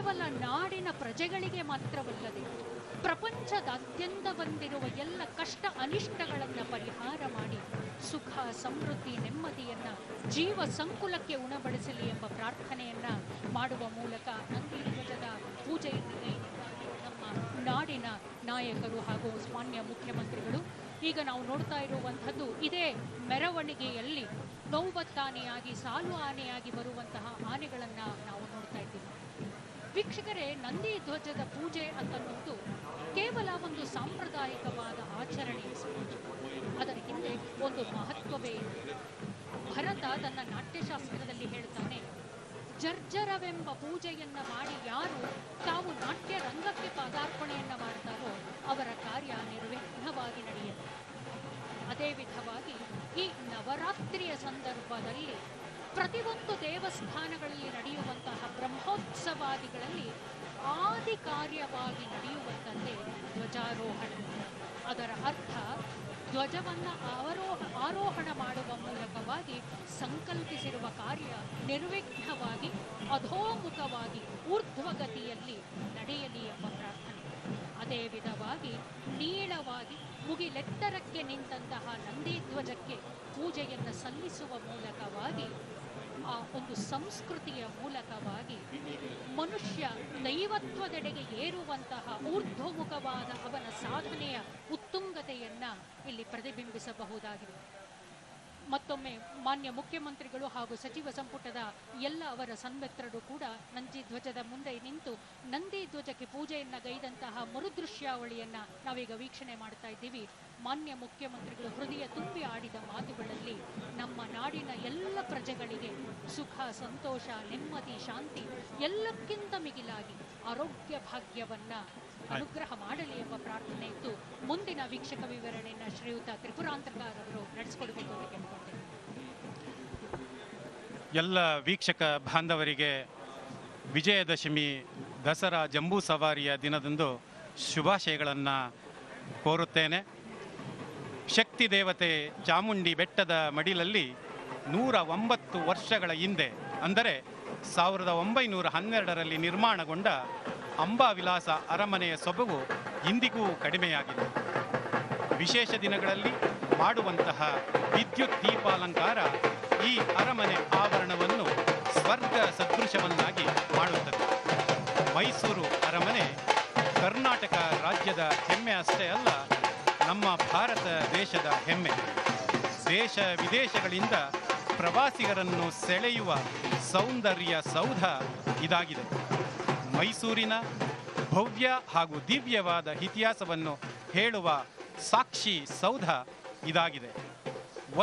ಕೇವಲ ನಾಡಿನ ಪ್ರಜೆಗಳಿಗೆ ಮಾತ್ರವಲ್ಲದೆ ಪ್ರಪಂಚದಾದ್ಯಂತ ಬಂದಿರುವ ಎಲ್ಲ ಕಷ್ಟ ಅನಿಷ್ಟಗಳನ್ನು ಪರಿಹಾರ ಮಾಡಿ ಸುಖ ಸಮೃದ್ಧಿ ನೆಮ್ಮದಿಯನ್ನು ಜೀವ ಸಂಕುಲಕ್ಕೆ ಉಣಬಡಿಸಲಿ ಎಂಬ ಪ್ರಾರ್ಥನೆಯನ್ನು ಮಾಡುವ ಮೂಲಕ ನಂದಿ ಧ್ವಜದ ಪೂಜೆಯನ್ನು ನಮ್ಮ ನಾಡಿನ ನಾಯಕರು ಹಾಗೂ ಮಾನ್ಯ ಮುಖ್ಯಮಂತ್ರಿಗಳು ಈಗ ನಾವು ನೋಡ್ತಾ ಇರುವಂಥದ್ದು ಇದೇ ಮೆರವಣಿಗೆಯಲ್ಲಿ ನೌಬತ್ತಾನೆಯಾಗಿ ಸಾಲು ಆನೆಯಾಗಿ ಬರುವಂತಹ ಆನೆಗಳನ್ನು ನಾವು ನೋಡ್ತಾ ಇದ್ದೀವಿ. ವೀಕ್ಷಕರೇ, ನಂದಿ ಧ್ವಜದ ಪೂಜೆ ಅಂತನ್ನುವುದು ಕೇವಲ ಒಂದು ಸಾಂಪ್ರದಾಯಿಕವಾದ ಆಚರಣೆ, ಅದರ ಹಿಂದೆ ಒಂದು ಮಹತ್ವವೇ ಇದೆ. ಭರತ ತನ್ನ ನಾಟ್ಯಶಾಸ್ತ್ರದಲ್ಲಿ ಹೇಳ್ತಾನೆ, ಜರ್ಜರವೆಂಬ ಪೂಜೆಯನ್ನ ಮಾಡಿ ಯಾರು ತಾವು ನಾಟ್ಯ ರಂಗಕ್ಕೆ ಪಾದಾರ್ಪಣೆಯನ್ನ ಮಾಡ್ತಾರೋ ಅವರ ಕಾರ್ಯ ನಿರ್ವಿಘ್ನವಾಗಿ ನಡೆಯುತ್ತೆ. ಅದೇ ವಿಧವಾಗಿ ಈ ನವರಾತ್ರಿಯ ಸಂದರ್ಭದಲ್ಲಿ ಪ್ರತಿಯೊಂದು ದೇವಸ್ಥಾನಗಳಲ್ಲಿ ನಡೆಯುವಂತಹ ಬ್ರಹ್ಮೋತ್ಸವಾದಿಗಳಲ್ಲಿ ಆದಿ ಕಾರ್ಯವಾಗಿ ನಡೆಯುವಂಥದ್ದೇ ಧ್ವಜಾರೋಹಣ. ಅದರ ಅರ್ಥ ಧ್ವಜವನ್ನು ಆರೋಹಣ ಮಾಡುವ ಮೂಲಕವಾಗಿ ಸಂಕಲ್ಪಿಸಿರುವ ಕಾರ್ಯ ನಿರ್ವಿಘ್ನವಾಗಿ ಅಧೋಮುಖವಾಗಿ ಊರ್ಧ್ವಗತಿಯಲ್ಲಿ ನಡೆಯಲಿ ಎಂಬ ಪ್ರಾರ್ಥನೆ. ಅದೇ ವಿಧವಾಗಿ ನೀಳವಾಗಿ ಮುಗಿಲೆತ್ತರಕ್ಕೆ ನಿಂತಹ ನಂದಿ ಧ್ವಜಕ್ಕೆ ಪೂಜೆಯನ್ನು ಸಲ್ಲಿಸುವ ಮೂಲಕವಾಗಿ ಆ ಒಂದು ಸಂಸ್ಕೃತಿಯ ಮೂಲಕವಾಗಿ ಮನುಷ್ಯ ದೈವತ್ವದೆಡೆಗೆ ಏರುವಂತಹ ಊರ್ಧ್ವಮುಖವಾದ ಅವನ ಸಾಧನೆಯ ಉತ್ತುಂಗತೆಯನ್ನ ಇಲ್ಲಿ ಪ್ರತಿಬಿಂಬಿಸಬಹುದಾಗಿದೆ. ಮತ್ತೊಮ್ಮೆ ಮಾನ್ಯ ಮುಖ್ಯಮಂತ್ರಿಗಳು ಹಾಗೂ ಸಚಿವ ಸಂಪುಟದ ಎಲ್ಲ ಅವರ ಸನ್ಮಿತ್ರರು ಕೂಡ ನಂದಿ ಧ್ವಜದ ಮುಂದೆ ನಿಂತು ನಂದಿ ಧ್ವಜಕ್ಕೆ ಪೂಜೆಯನ್ನ ಗೈದಂತಹ ಮರುದೃಶ್ಯಾವಳಿಯನ್ನ ನಾವೀಗ ವೀಕ್ಷಣೆ ಮಾಡ್ತಾ ಇದ್ದೀವಿ. ಮಾನ್ಯ ಮುಖ್ಯಮಂತ್ರಿಗಳು ಹೃದಯ ತುಂಬಿ ಆಡಿದ ಮಾತುಗಳಲ್ಲಿ ನಮ್ಮ ನಾಡಿನ ಎಲ್ಲ ಪ್ರಜೆಗಳಿಗೆ ಸುಖ ಸಂತೋಷ ನೆಮ್ಮದಿ ಶಾಂತಿ ಎಲ್ಲಕ್ಕಿಂತ ಮಿಗಿಲಾಗಿ ಆರೋಗ್ಯ ಭಾಗ್ಯವನ್ನ ಅನುಗ್ರಹ ಮಾಡಲಿ ಎಂಬ ಪ್ರಾರ್ಥನೆ ಇತ್ತು. ಮುಂದಿನ ವೀಕ್ಷಕ ವಿವರಣೆಯನ್ನ ಶ್ರೀಯುತ ತ್ರಿಪುರಾಂತರ್ಗಾರ್ ಅವರು ನಡೆಸಿಕೊಡಬೇಕು ಅಂತ ಕೇಳ್ಕೊಳ್ತೇನೆ. ಎಲ್ಲ ವೀಕ್ಷಕ ಬಾಂಧವರಿಗೆ ವಿಜಯದಶಮಿ ದಸರಾ ಜಂಬೂ ಸವಾರಿಯ ದಿನದಂದು ಶುಭಾಶಯಗಳನ್ನು ಕೋರುತ್ತೇನೆ. ಶಕ್ತಿ ದೇವತೆ ಚಾಮುಂಡಿ ಬೆಟ್ಟದ ಮಡಿಲಲ್ಲಿ 109 ವರ್ಷಗಳ ಹಿಂದೆ ಅಂದರೆ 1912ರಲ್ಲಿ ನಿರ್ಮಾಣಗೊಂಡ ಅಂಬಾವಿಲಾಸ ಅರಮನೆಯ ಸೊಬಗು ಇಂದಿಗೂ ಕಡಿಮೆಯಾಗಿದೆ. ವಿಶೇಷ ದಿನಗಳಲ್ಲಿ ಮಾಡುವಂತಹ ವಿದ್ಯುತ್ ದೀಪಾಲಂಕಾರ ಈ ಅರಮನೆ ಆವರಣವನ್ನು ಸ್ವರ್ಗ ಸದೃಶವನ್ನಾಗಿ ಮಾಡುತ್ತದೆ. ಮೈಸೂರು ಅರಮನೆ ಕರ್ನಾಟಕ ರಾಜ್ಯದ ಹೆಮ್ಮೆ ಅಷ್ಟೇ ಅಲ್ಲ, ನಮ್ಮ ಭಾರತ ದೇಶದ ಹೆಮ್ಮೆ. ದೇಶ ವಿದೇಶಗಳಿಂದ ಪ್ರವಾಸಿಗರನ್ನು ಸೆಳೆಯುವ ಸೌಂದರ್ಯ ಸೌಧ ಇದಾಗಿದೆ. ಮೈಸೂರಿನ ಭವ್ಯ ಹಾಗೂ ದಿವ್ಯವಾದ ಇತಿಹಾಸವನ್ನು ಹೇಳುವ ಸಾಕ್ಷಿ ಸೌಧ ಇದಾಗಿದೆ.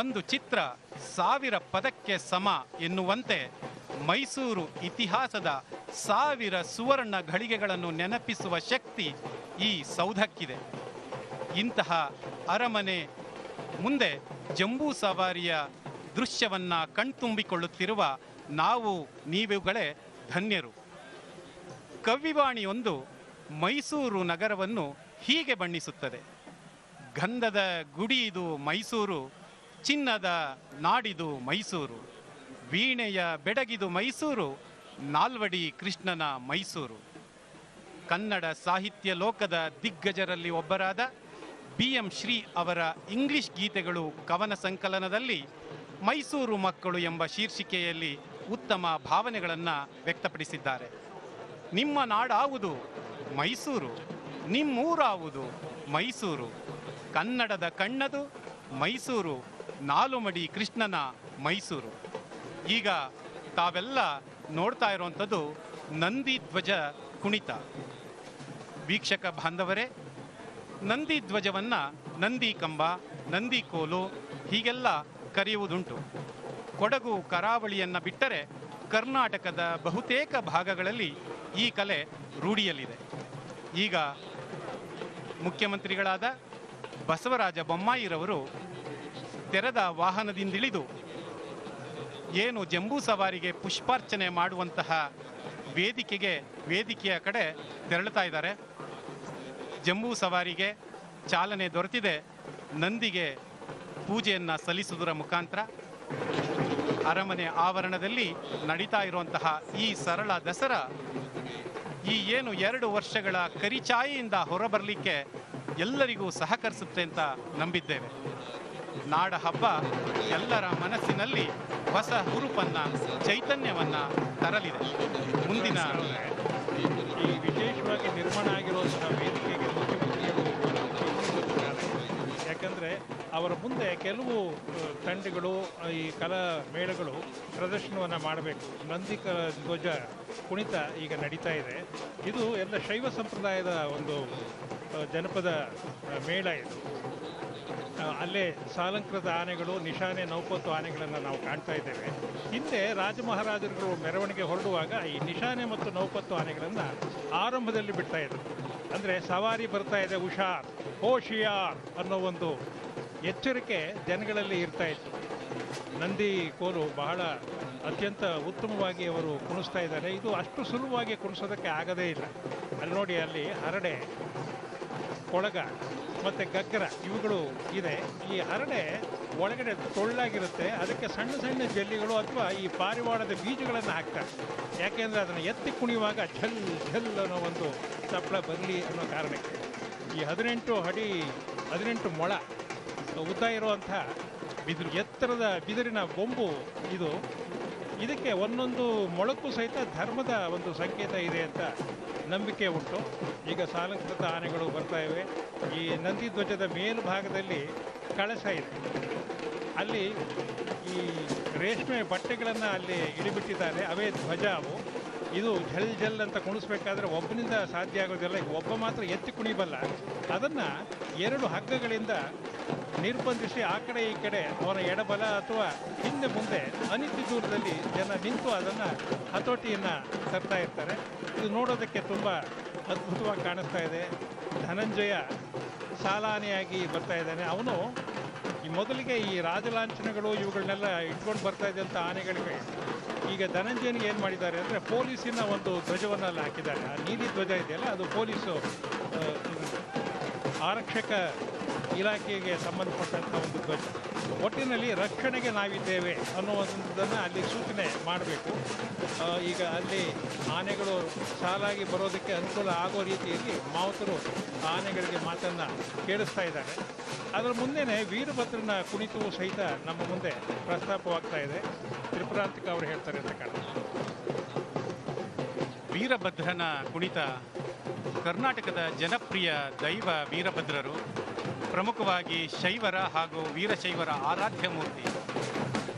ಒಂದು ಚಿತ್ರ 1000 ಪದಕ್ಕೆ ಸಮ ಎನ್ನುವಂತೆ ಮೈಸೂರು ಇತಿಹಾಸದ 1000 ಸುವರ್ಣ ಘಳಿಗೆಗಳನ್ನು ನೆನಪಿಸುವ ಶಕ್ತಿ ಈ ಸೌಧಕ್ಕಿದೆ. ಇಂತಹ ಅರಮನೆ ಮುಂದೆ ಜಂಬೂ ಸವಾರಿಯ ದೃಶ್ಯವನ್ನು ಕಣ್ತುಂಬಿಕೊಳ್ಳುತ್ತಿರುವ ನಾವು ನೀವುಗಳೇ ಧನ್ಯರು. ಕವಿವಾಣಿಯೊಂದು ಮೈಸೂರು ನಗರವನ್ನು ಹೀಗೆ ಬಣ್ಣಿಸುತ್ತದೆ: ಗಂಧದ ಗುಡಿಯಿದು ಮೈಸೂರು, ಚಿನ್ನದ ನಾಡಿದು ಮೈಸೂರು, ವೀಣೆಯ ಬೆಡಗಿದು ಮೈಸೂರು, ನಾಲ್ವಡಿ ಕೃಷ್ಣನ ಮೈಸೂರು. ಕನ್ನಡ ಸಾಹಿತ್ಯ ಲೋಕದ ದಿಗ್ಗಜರಲ್ಲಿ ಒಬ್ಬರಾದ BM ಶ್ರೀ ಅವರ ಇಂಗ್ಲಿಷ್ ಗೀತೆಗಳು ಕವನ ಸಂಕಲನದಲ್ಲಿ ಮೈಸೂರು ಮಕ್ಕಳು ಎಂಬ ಶೀರ್ಷಿಕೆಯಲ್ಲಿ ಉತ್ತಮ ಭಾವನೆಗಳನ್ನು ವ್ಯಕ್ತಪಡಿಸಿದ್ದಾರೆ. ನಿಮ್ಮ ನಾಡಾವುದು ಮೈಸೂರು, ನಿಮ್ಮೂರಾವುದು ಮೈಸೂರು, ಕನ್ನಡದ ಕಣ್ಣದು ಮೈಸೂರು, ನಾಲುಮಡಿ ಕೃಷ್ಣನ ಮೈಸೂರು. ಈಗ ತಾವೆಲ್ಲ ನೋಡ್ತಾ ಇರುವಂಥದ್ದು ನಂದಿ ಧ್ವಜ ಕುಣಿತ. ವೀಕ್ಷಕ ಬಾಂಧವರೇ, ನಂದಿ ಧ್ವಜವನ್ನು ನಂದಿ ಕಂಬ, ನಂದಿ ಕೋಲು ಹೀಗೆಲ್ಲ ಕರೆಯುವುದುಂಟು. ಕೊಡಗು ಕರಾವಳಿಯನ್ನು ಬಿಟ್ಟರೆ ಕರ್ನಾಟಕದ ಬಹುತೇಕ ಭಾಗಗಳಲ್ಲಿ ಈ ಕಲೆ ರೂಢಿಯಲ್ಲಿದೆ. ಈಗ ಮುಖ್ಯಮಂತ್ರಿಗಳಾದ ಬಸವರಾಜ ಬೊಮ್ಮಾಯಿರವರು ತೆರೆದ ವಾಹನದಿಂದಿಳಿದು ಏನು ಜಂಬೂ ಸವಾರಿಗೆ ಪುಷ್ಪಾರ್ಚನೆ ಮಾಡುವಂತಹ ವೇದಿಕೆಯ ಕಡೆ ತೆರಳುತ್ತಾ ಇದ್ದಾರೆ. ಜಂಬೂ ಸವಾರಿಗೆ ಚಾಲನೆ ದೊರೆತಿದೆ. ನಂದಿಗೆ ಪೂಜೆಯನ್ನು ಸಲ್ಲಿಸುವುದರ ಮುಖಾಂತರ ಅರಮನೆ ಆವರಣದಲ್ಲಿ ನಡೀತಾ ಇರುವಂತಹ ಈ ಸರಳ ದಸರಾ ಈ ಏನು 2 ವರ್ಷಗಳ ಕರಿಚಾಯಿಯಿಂದ ಹೊರಬರಲಿಕ್ಕೆ ಎಲ್ಲರಿಗೂ ಸಹಕರಿಸುತ್ತೆ ಅಂತ ನಂಬಿದ್ದೇವೆ. ನಾಡ ಹಬ್ಬ ಎಲ್ಲರ ಮನಸ್ಸಿನಲ್ಲಿ ಹೊಸ ಹುರುಪನ್ನ, ಚೈತನ್ಯವನ್ನ ತರಲಿದೆ. ಮುಂದಿನ ಈ ವಿಶೇಷವಾಗಿ ನಿರ್ಮಾಣ ಆಗಿರುವಂತಹ ವೇದಿಕೆಗೆ ಮುಖ್ಯಮಂತ್ರಿಗಳು ಯಾಕಂದರೆ ಅವರ ಮುಂದೆ ಕೆಲವು ತಂಡಗಳು ಈ ಕಲಾ ಮೇಳಗಳು ಪ್ರದರ್ಶನವನ್ನು ಮಾಡಬೇಕು. ನಂದಿ ಧ್ವಜ ಕುಣಿತ ಈಗ ನಡೀತಾ ಇದೆ. ಇದು ಎಲ್ಲ ಶೈವ ಸಂಪ್ರದಾಯದ ಒಂದು ಜನಪದ ಮೇಳ ಇದು. ಅಲ್ಲೇ ಸಾಲಂಕೃತ ಆನೆಗಳು, ನಿಶಾನೆ ನೌಪತ್ತು ಆನೆಗಳನ್ನು ನಾವು ಕಾಣ್ತಾ ಇದ್ದೇವೆ. ಹಿಂದೆ ರಾಜ ಮಹಾರಾಜರುಗಳು ಮೆರವಣಿಗೆ ಹೊರಡುವಾಗ ಈ ನಿಶಾನೆ ಮತ್ತು ನೌಪತ್ತು ಆನೆಗಳನ್ನು ಆರಂಭದಲ್ಲಿ ಬಿಡ್ತಾ ಇದ್ರು. ಅಂದರೆ ಸವಾರಿ ಬರ್ತಾ ಇದೆ, ಹುಷಾರ್, ಹೋಶಿಯಾರ್ ಅನ್ನೋ ಒಂದು ಎಚ್ಚರಿಕೆ ಜನಗಳಲ್ಲಿ ಇರ್ತಾ ಇತ್ತು. ನಂದಿ ಕೋಲು ಬಹಳ ಅತ್ಯಂತ ಉತ್ತಮವಾಗಿ ಅವರು ಕುಣಿಸ್ತಾ ಇದ್ದಾರೆ. ಇದು ಅಷ್ಟು ಸುಲಭವಾಗಿ ಕುಣಿಸೋದಕ್ಕೆ ಆಗದೇ ಇಲ್ಲ. ಅಲ್ಲಿ ನೋಡಿ, ಅಲ್ಲಿ ಹರಡೆ, ಕೊಳಗ ಮತ್ತು ಗಗ್ಗರ ಇವುಗಳು ಇದೆ. ಈ ಹರಡೆ ಒಳಗಡೆ ಟೊಳ್ಳಾಗಿರುತ್ತೆ. ಅದಕ್ಕೆ ಸಣ್ಣ ಸಣ್ಣ ಜಲ್ಲಿಗಳು ಅಥವಾ ಈ ಪಾರಿವಾಳದ ಬೀಜಗಳನ್ನು ಹಾಕ್ತಾರೆ. ಯಾಕೆಂದರೆ ಅದನ್ನು ಎತ್ತಿ ಕುಣಿಯುವಾಗ ಝಲ್ ಝಲ್ ಅನ್ನೋ ಒಂದು ಸಪ್ಪಳ ಬರಲಿ ಅನ್ನೋ ಕಾರಣಕ್ಕೆ. ಈ 18 ಮೊಳ ಉದ್ದ ಇರುವಂಥ ಎತ್ತರದ ಬಿದಿರಿನ ಬೊಂಬು ಇದು. ಇದಕ್ಕೆ ಒಂದೊಂದು ಮೊಳಕ್ಕೂ ಸಹಿತ ಧರ್ಮದ ಒಂದು ಸಂಕೇತ ಇದೆ ಅಂತ ನಂಬಿಕೆ ಉಂಟು. ಈಗ ಸಾಲಂಕೃತ ಆನೆಗಳು ಬರ್ತಾ ಇವೆ. ಈ ನಂದಿ ಧ್ವಜದ ಮೇಲ್ಭಾಗದಲ್ಲಿ ಕಳಸ ಇದೆ. ಅಲ್ಲಿ ಈ ರೇಷ್ಮೆ ಬಟ್ಟೆಗಳನ್ನು ಅಲ್ಲಿ ಇಳಿಬಿಟ್ಟಿದ್ದಾರೆ. ಅವೇ ಧ್ವಜ ಅವು. ಇದು ಝಲ್ ಝಲ್ ಅಂತ ಕುಣಿಸ್ಬೇಕಾದ್ರೆ ಒಬ್ಬನಿಂದ ಸಾಧ್ಯ ಆಗೋದಿಲ್ಲ. ಒಬ್ಬ ಮಾತ್ರ ಎತ್ತಿ ಕುಣಿಬಲ್ಲ. ಅದನ್ನು 2 ಹಗ್ಗಗಳಿಂದ ನಿರ್ಬಂಧಿಸಿ ಆ ಕಡೆ ಈ ಕಡೆ ಅವನ ಎಡಬಲ ಅಥವಾ ಹಿಂದೆ ಮುಂದೆ ಅನಿತ್ಯ ದೂರದಲ್ಲಿ ಜನ ನಿಂತು ಅದನ್ನು ಹತೋಟಿಯನ್ನು ತರ್ತಾ ಇರ್ತಾರೆ. ಇದು ನೋಡೋದಕ್ಕೆ ತುಂಬ ಅದ್ಭುತವಾಗಿ ಕಾಣಿಸ್ತಾ ಇದೆ. ಧನಂಜಯ ಸಾಲಾನೆಯಾಗಿ ಬರ್ತಾ ಇದ್ದಾನೆ. ಅವನು ಈ ಮೊದಲಿಗೆ ಈ ರಾಜಲಾಂಛನಗಳು ಇವುಗಳನ್ನೆಲ್ಲ ಇಟ್ಕೊಂಡು ಬರ್ತಾ ಇದ್ದಂಥ ಆನೆಗಳಿಗೆ ಈಗ ಧನಂಜಯನಿಗೆ ಏನು ಮಾಡಿದ್ದಾರೆ ಅಂದರೆ ಪೊಲೀಸಿನ ಒಂದು ಧ್ವಜವನ್ನು ಅಲ್ಲಿ ಹಾಕಿದ್ದಾರೆ. ಆ ನೀಲಿ ಧ್ವಜ ಇದೆಯಲ್ಲ, ಅದು ಪೊಲೀಸು ಆರಕ್ಷಕ ಇಲಾಖೆಗೆ ಸಂಬಂಧಪಟ್ಟಂಥ ಒಂದು ಧ್ವಜ. ಒಟ್ಟಿನಲ್ಲಿ ರಕ್ಷಣೆಗೆ ನಾವಿದ್ದೇವೆ ಅನ್ನುವಂಥದ್ದನ್ನು ಅಲ್ಲಿ ಸೂಚನೆ ಮಾಡಬೇಕು. ಈಗ ಅಲ್ಲಿ ಆನೆಗಳು ಸಾಲಾಗಿ ಬರೋದಕ್ಕೆ ಅನುಕೂಲ ಆಗೋ ರೀತಿಯಲ್ಲಿ ಮಾವುತರು ಆನೆಗಳಿಗೆ ಮಾತನ್ನು ಕೇಳಿಸ್ತಾ ಇದ್ದಾರೆ. ಅದರ ಮುಂದೆನೇ ವೀರಭದ್ರನ ಕುಣಿತವೂ ಸಹಿತ ನಮ್ಮ ಮುಂದೆ ಪ್ರಸ್ತಾಪವಾಗ್ತಾ ಇದೆ. ತ್ರಿಪುರಾಂತಿಕ ಅವರು ಹೇಳ್ತಾರೆ ಅಂತ ಕಾಣುತ್ತೆ. ವೀರಭದ್ರನ ಕುಣಿತ ಕರ್ನಾಟಕದ ಜನಪ್ರಿಯ ದೈವ ವೀರಭದ್ರರು, ಪ್ರಮುಖವಾಗಿ ಶೈವರ ಹಾಗೂ ವೀರಶೈವರ ಆರಾಧ್ಯ ಮೂರ್ತಿ.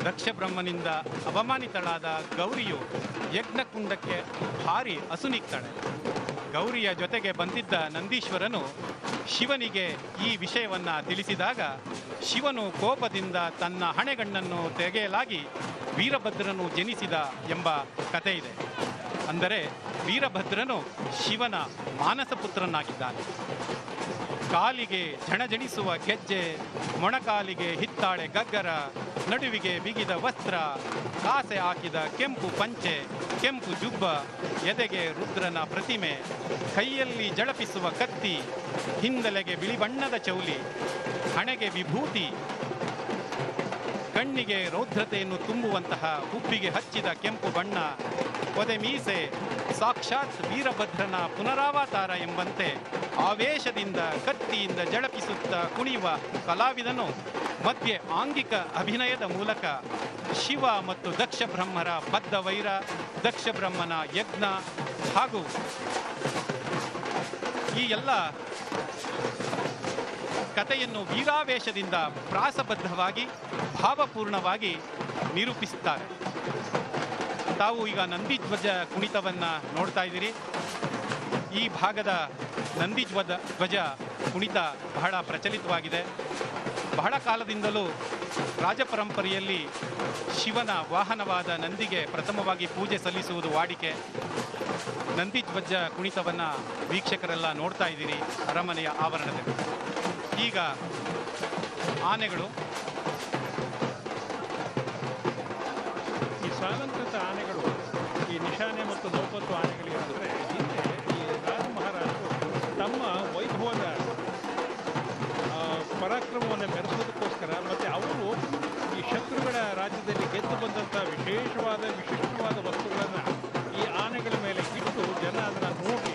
ದಕ್ಷ ಬ್ರಹ್ಮನಿಂದ ಅವಮಾನಿತಳಾದ ಗೌರಿಯು ಯಜ್ಞಕುಂಡಕ್ಕೆ ಹಾರಿ ಅಸುನೀಗ್ತಾಳೆ. ಗೌರಿಯ ಜೊತೆಗೆ ಬಂದಿದ್ದ ನಂದೀಶ್ವರನು ಶಿವನಿಗೆ ಈ ವಿಷಯವನ್ನು ತಿಳಿಸಿದಾಗ ಶಿವನು ಕೋಪದಿಂದ ತನ್ನ ಹಣೆಗಣ್ಣನ್ನು ತೆಗೆಯಲಾಗಿ ವೀರಭದ್ರನು ಜನಿಸಿದ ಎಂಬ ಕಥೆ ಇದೆ. ಅಂದರೆ ವೀರಭದ್ರನು ಶಿವನ ಮಾನಸ ಪುತ್ರನಾಗಿದ್ದಾನೆ. ಕಾಲಿಗೆ ಝಣಝಣಿಸುವ ಗೆಜ್ಜೆ, ಮೊಣಕಾಲಿಗೆ ಹಿತ್ತಾಳೆ ಗಗ್ಗರ, ನಡುವಿಗೆ ಬಿಗಿದ ವಸ್ತ್ರ, ಕಾಸೆ ಹಾಕಿದ ಕೆಂಪು ಪಂಚೆ, ಕೆಂಪು ಜುಬ್ಬ, ಎದೆಗೆ ರುದ್ರನ ಪ್ರತಿಮೆ, ಕೈಯಲ್ಲಿ ಜಳಪಿಸುವ ಕತ್ತಿ, ಹಿಂದಲೆಗೆ ಬಿಳಿ ಬಣ್ಣದ ಚೌಲಿ, ಹಣೆಗೆ ವಿಭೂತಿ, ಕಣ್ಣಿಗೆ ರೌದ್ರತೆಯನ್ನು ತುಂಬುವಂತಹ ಹುಬ್ಬಿಗೆ ಹಚ್ಚಿದ ಕೆಂಪು ಬಣ್ಣ, ಪೊದೆ ಮೀಸೆ, ಸಾಕ್ಷಾತ್ ವೀರಭದ್ರನ ಪುನರಾವತಾರ ಎಂಬಂತೆ ಆವೇಶದಿಂದ ಕತ್ತಿಯಿಂದ ಜಳಪಿಸುತ್ತಾ ಕುಣಿಯುವ ಕಲಾವಿದನು ಮಧ್ಯೆ ಆಂಗಿಕ ಅಭಿನಯದ ಮೂಲಕ ಶಿವ ಮತ್ತು ದಕ್ಷ ಬ್ರಹ್ಮರ ಬದ್ಧ ವೈರ, ದಕ್ಷ ಬ್ರಹ್ಮನ ಯಜ್ಞ ಹಾಗೂ ಈ ಎಲ್ಲ ಕಥೆಯನ್ನು ವೀರಾವೇಶದಿಂದ ಪ್ರಾಸಬದ್ಧವಾಗಿ ಭಾವಪೂರ್ಣವಾಗಿ ನಿರೂಪಿಸುತ್ತಾರೆ. ತಾವು ಈಗ ನಂದಿಧ್ವಜ ಕುಣಿತವನ್ನು ನೋಡ್ತಾ ಇದ್ದೀರಿ. ಈ ಭಾಗದ ನಂದಿಧ್ವಜ ಕುಣಿತ ಬಹಳ ಪ್ರಚಲಿತವಾಗಿದೆ. ಬಹಳ ಕಾಲದಿಂದಲೂ ರಾಜಪರಂಪರೆಯಲ್ಲಿ ಶಿವನ ವಾಹನವಾದ ನಂದಿಗೆ ಪ್ರಥಮವಾಗಿ ಪೂಜೆ ಸಲ್ಲಿಸುವುದು ವಾಡಿಕೆ. ನಂದಿಧ್ವಜ ಕುಣಿತವನ್ನು ವೀಕ್ಷಕರೆಲ್ಲ ನೋಡ್ತಾ ಇದ್ದೀರಿ ಅರಮನೆಯ ಆವರಣದಲ್ಲಿ. ಈಗ ಆನೆಗಳು ಈ ಸಾಲಂಕೃತ ಆನೆಗಳು, ಈ ನಿಶಾನೆ ಮತ್ತು ನೌಪತ್ತು ಆನೆಗಳಿಗೆ ಅಂದರೆ ಹಿಂದೆ ಈ ರಾಜ ಮಹಾರಾಜರು ತಮ್ಮ ವೈಭವದ ಪರಾಕ್ರಮವನ್ನು ಮೆರೆಸೋದಕ್ಕೋಸ್ಕರ ಮತ್ತು ಅವರು ಈ ಶತ್ರುಗಳ ರಾಜ್ಯದಲ್ಲಿ ಗೆದ್ದು ಬಂದಂಥ ವಿಶೇಷವಾದ ವಿಶಿಷ್ಟವಾದ ವಸ್ತುಗಳನ್ನು ಈ ಆನೆಗಳ ಮೇಲೆ ಇಟ್ಟು ಜನ ಅದನ್ನು ನೋಡಿ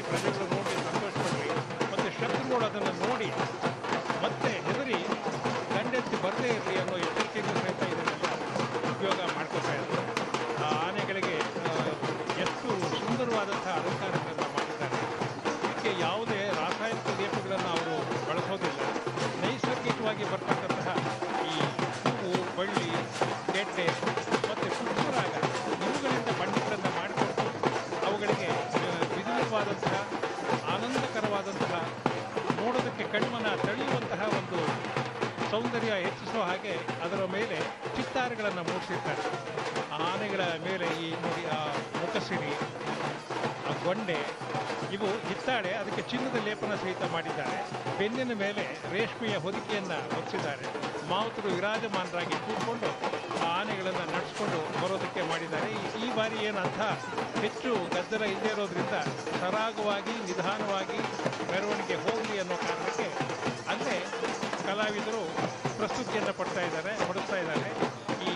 ಇದಕ್ಕೆ ಯಾವುದೇ ರಾಸಾಯನಿಕ ಲೇಪಗಳನ್ನು ಅವರು ಬಳಸೋದಿಲ್ಲ. ನೈಸರ್ಗಿಕವಾಗಿ ಬರ್ತಕ್ಕಂತಹ ಈ ಹೂವು, ಬಳ್ಳಿ, ಗೆಡ್ಡೆ ಮತ್ತು ಪುಷ್ಪರಾಗ ಇವುಗಳಿಂದ ಬಣ್ಣಗಳನ್ನು ಮಾಡಿಕೊಟ್ಟು ಅವುಗಳಿಗೆ ವಿಧವಿಧವಾದಂತಹ ಆನಂದಕರವಾದಂತಹ ನೋಡೋದಕ್ಕೆ ಕಣ್ಮನ ತಳೆಯುವಂತಹ ಒಂದು ಸೌಂದರ್ಯ ಹೆಚ್ಚಿಸುವ ಹಾಗೆ ಅದರ ಮೇಲೆ ಚಿತ್ತಾರಗಳನ್ನು ಮೂಡಿಸಿರ್ತಾರೆ. ಆ ಆನೆಗಳ ಮೇಲೆ ಈ ನೋಡಿ ಆ ಮುಖಸಿರಿ, ಆ ಗೊಂಡೆ, ಇವು ಹಿತ್ತಾಳೆ, ಅದಕ್ಕೆ ಚಿನ್ನದ ಲೇಪನ ಸಹಿತ ಮಾಡಿದ್ದಾರೆ. ಬೆನ್ನಿನ ಮೇಲೆ ರೇಷ್ಮೆಯ ಹೊದಿಕೆಯನ್ನು ಹೊದಿಸಿದ್ದಾರೆ. ಮಾವುತರು ವಿರಾಜಮಾನರಾಗಿ ಕೂತ್ಕೊಂಡು ಆ ಆನೆಗಳನ್ನು ನಡೆಸ್ಕೊಂಡು ಬರೋದಕ್ಕೆ ಮಾಡಿದ್ದಾರೆ. ಈ ಬಾರಿ ಏನಂತ ಹೆಚ್ಚು ಗದ್ದಲ ಇಲ್ಲದೆ ಇರೋದ್ರಿಂದ ಸರಾಗವಾಗಿ ನಿಧಾನವಾಗಿ ಮೆರವಣಿಗೆ ಹೋಗಲಿ ಅನ್ನೋ ಕಾರಣಕ್ಕೆ ಅಲ್ಲೇ ಕಲಾವಿದರು ಪ್ರಸ್ತುತಿಯನ್ನು ಹೊಡಿಸ್ತಾ ಇದ್ದಾರೆ. ಈ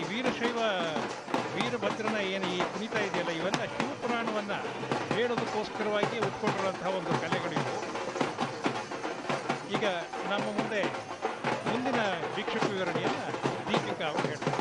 ವೀರಭದ್ರನ ಏನು ಈ ಕುಣಿತ ಇದೆಯಲ್ಲ, ಇವೆಲ್ಲ ಶಿವಪುರಾಣವನ್ನು ಹೇಳೋದಕ್ಕೋಸ್ಕರವಾಗಿ ಉಟ್ಕೊಂಡಿರುವಂತಹ ಒಂದು ಕಲೆಗಳಿವು. ಈಗ ನಮ್ಮ ಮುಂದೆ ಮುಂದಿನ ವೀಕ್ಷಕ ವಿವರಣೆಯನ್ನು ದೀಪಿಕಾ ಅವರು ಹೇಳ್ತಾರೆ.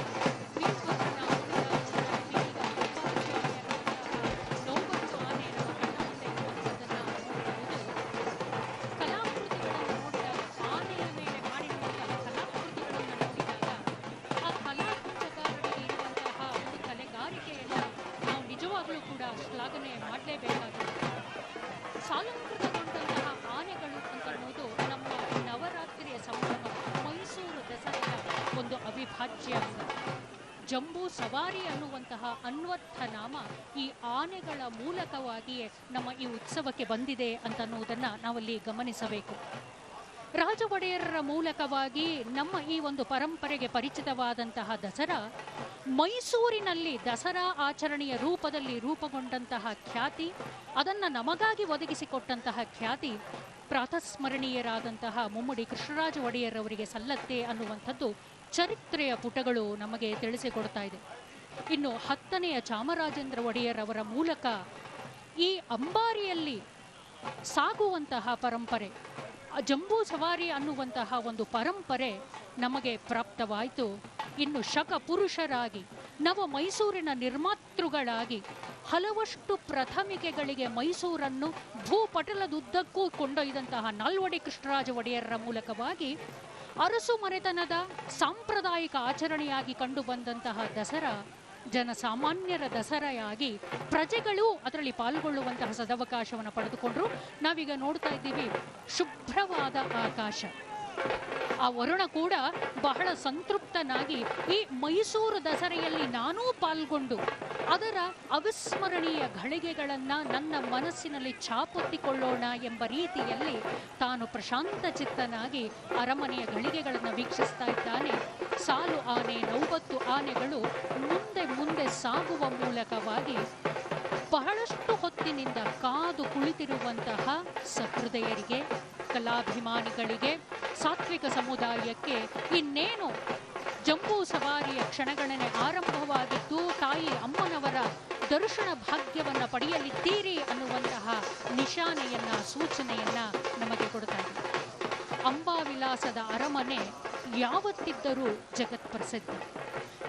ಶ್ಲಾಘನೆ ಮಾಡಲೇಬೇಕಾಗಿದೆ. ಸಾಲಂಕೃತಗೊಂಡಂತಹ ಆನೆಗಳು ಅಂತನ್ನುವುದು ನಮ್ಮ ನವರಾತ್ರಿಯ ಸಂಭ್ರಮ, ಮೈಸೂರು ದಸರೆಯ ಒಂದು ಅವಿಭಾಜ್ಯ ಅಂಗ. ಜಂಬೂ ಸವಾರಿ ಅನ್ನುವಂತಹ ಅನ್ವರ್ಥ ನಾಮ ಈ ಆನೆಗಳ ಮೂಲಕವಾಗಿಯೇ ನಮ್ಮ ಈ ಉತ್ಸವಕ್ಕೆ ಬಂದಿದೆ ಅಂತನ್ನುವುದನ್ನು ನಾವಲ್ಲಿ ಗಮನಿಸಬೇಕು. ರಾಜ ಒಡೆಯರರ ಮೂಲಕವಾಗಿ ನಮ್ಮ ಈ ಒಂದು ಪರಂಪರೆಗೆ ಪರಿಚಿತವಾದಂತಹ ದಸರಾ ಮೈಸೂರಿನಲ್ಲಿ ದಸರಾ ಆಚರಣೆಯ ರೂಪದಲ್ಲಿ ರೂಪುಗೊಂಡಂತಹ ಖ್ಯಾತಿ, ಅದನ್ನು ನಮಗಾಗಿ ಒದಗಿಸಿಕೊಟ್ಟಂತಹ ಖ್ಯಾತಿ ಪ್ರಾತಸ್ಮರಣೀಯರಾದಂತಹ ಮುಮ್ಮಡಿ ಕೃಷ್ಣರಾಜ ಒಡೆಯರವರಿಗೆ ಸಲ್ಲತ್ತೆ ಅನ್ನುವಂಥದ್ದು ಚರಿತ್ರೆಯ ಪುಟಗಳು ನಮಗೆ ತಿಳಿಸಿಕೊಡ್ತಾ ಇದೆ. ಇನ್ನು 10ನೆಯ ಚಾಮರಾಜೇಂದ್ರ ಒಡೆಯರವರ ಮೂಲಕ ಈ ಅಂಬಾರಿಯಲ್ಲಿ ಸಾಗುವಂತಹ ಪರಂಪರೆ, ಜಂಬೂ ಸವಾರಿ ಅನ್ನುವಂತಹ ಒಂದು ಪರಂಪರೆ ನಮಗೆ ಪ್ರಾಪ್ತವಾಯಿತು. ಇನ್ನು ಶಕ ಪುರುಷರಾಗಿ ನವ ಮೈಸೂರಿನ ನಿರ್ಮಾತೃಗಳಾಗಿ ಹಲವಷ್ಟು ಪ್ರಥಮಿಕೆಗಳಿಗೆ ಮೈಸೂರನ್ನು ಭೂಪಟಲದುದ್ದಕ್ಕೂ ಕೊಂಡೊಯ್ದಂತಹ ನಾಲ್ವಡಿ ಕೃಷ್ಣರಾಜ ಒಡೆಯರರ ಮೂಲಕವಾಗಿ ಅರಸು ಮನೆತನದ ಸಾಂಪ್ರದಾಯಿಕ ಆಚರಣೆಯಾಗಿ ಕಂಡುಬಂದಂತಹ ದಸರಾ ಜನಸಾಮಾನ್ಯರ ದಸರೆಯಾಗಿ ಪ್ರಜೆಗಳು ಅದರಲ್ಲಿ ಪಾಲ್ಗೊಳ್ಳುವಂತಹ ಸದವಕಾಶವನ್ನು ಪಡೆದುಕೊಂಡ್ರು. ನಾವೀಗ ನೋಡ್ತಾ ಇದ್ದೀವಿ ಶುಭ್ರವಾದ ಆಕಾಶ, ಆ ವರುಣ ಕೂಡ ಬಹಳ ಸಂತೃಪ್ತನಾಗಿ ಈ ಮೈಸೂರು ದಸರೆಯಲ್ಲಿ ನಾನೂ ಪಾಲ್ಗೊಂಡು ಅದರ ಅವಿಸ್ಮರಣೀಯ ಘಳಿಗೆಗಳನ್ನು ನನ್ನ ಮನಸ್ಸಿನಲ್ಲಿ ಛಾಪೊತ್ತಿಕೊಳ್ಳೋಣ ಎಂಬ ರೀತಿಯಲ್ಲಿ ತಾನು ಪ್ರಶಾಂತ ಚಿತ್ತನಾಗಿ ಅರಮನೆಯ ಘಳಿಗೆಗಳನ್ನು ವೀಕ್ಷಿಸ್ತಾ ಇದ್ದಾನೆ. ಸಾಲು ಆನೆ, 90 ಆನೆಗಳು ಮುಂದೆ ಮುಂದೆ ಸಾಗುವ ಮೂಲಕವಾಗಿ ಬಹಳಷ್ಟು ಹೊತ್ತಿನಿಂದ ಕಾದು ಕುಳಿತಿರುವಂತಹ ಸಹೃದಯರಿಗೆ, ಕಲಾಭಿಮಾನಿಗಳಿಗೆ, ಸಾತ್ವಿಕ ಸಮುದಾಯಕ್ಕೆ ಇನ್ನೇನು ಜಂಬೂ ಸವಾರಿಯ ಕ್ಷಣಗಣನೆ ಆರಂಭವಾಗಿದ್ದು ತಾಯಿ ಅಮ್ಮನವರ ದರ್ಶನ ಭಾಗ್ಯವನ್ನು ಪಡೆಯಲಿದ್ದೀರಿ ಅನ್ನುವಂತಹ ನಿಶಾನೆಯನ್ನ, ಸೂಚನೆಯನ್ನ ನಮಗೆ ಕೊಡ್ತಾ ಇದೆ. ಅಂಬಾವಿಲಾಸದ ಅರಮನೆ ಯಾವತ್ತಿದ್ದರೂ ಜಗತ್ ಪ್ರಸಿದ್ಧ.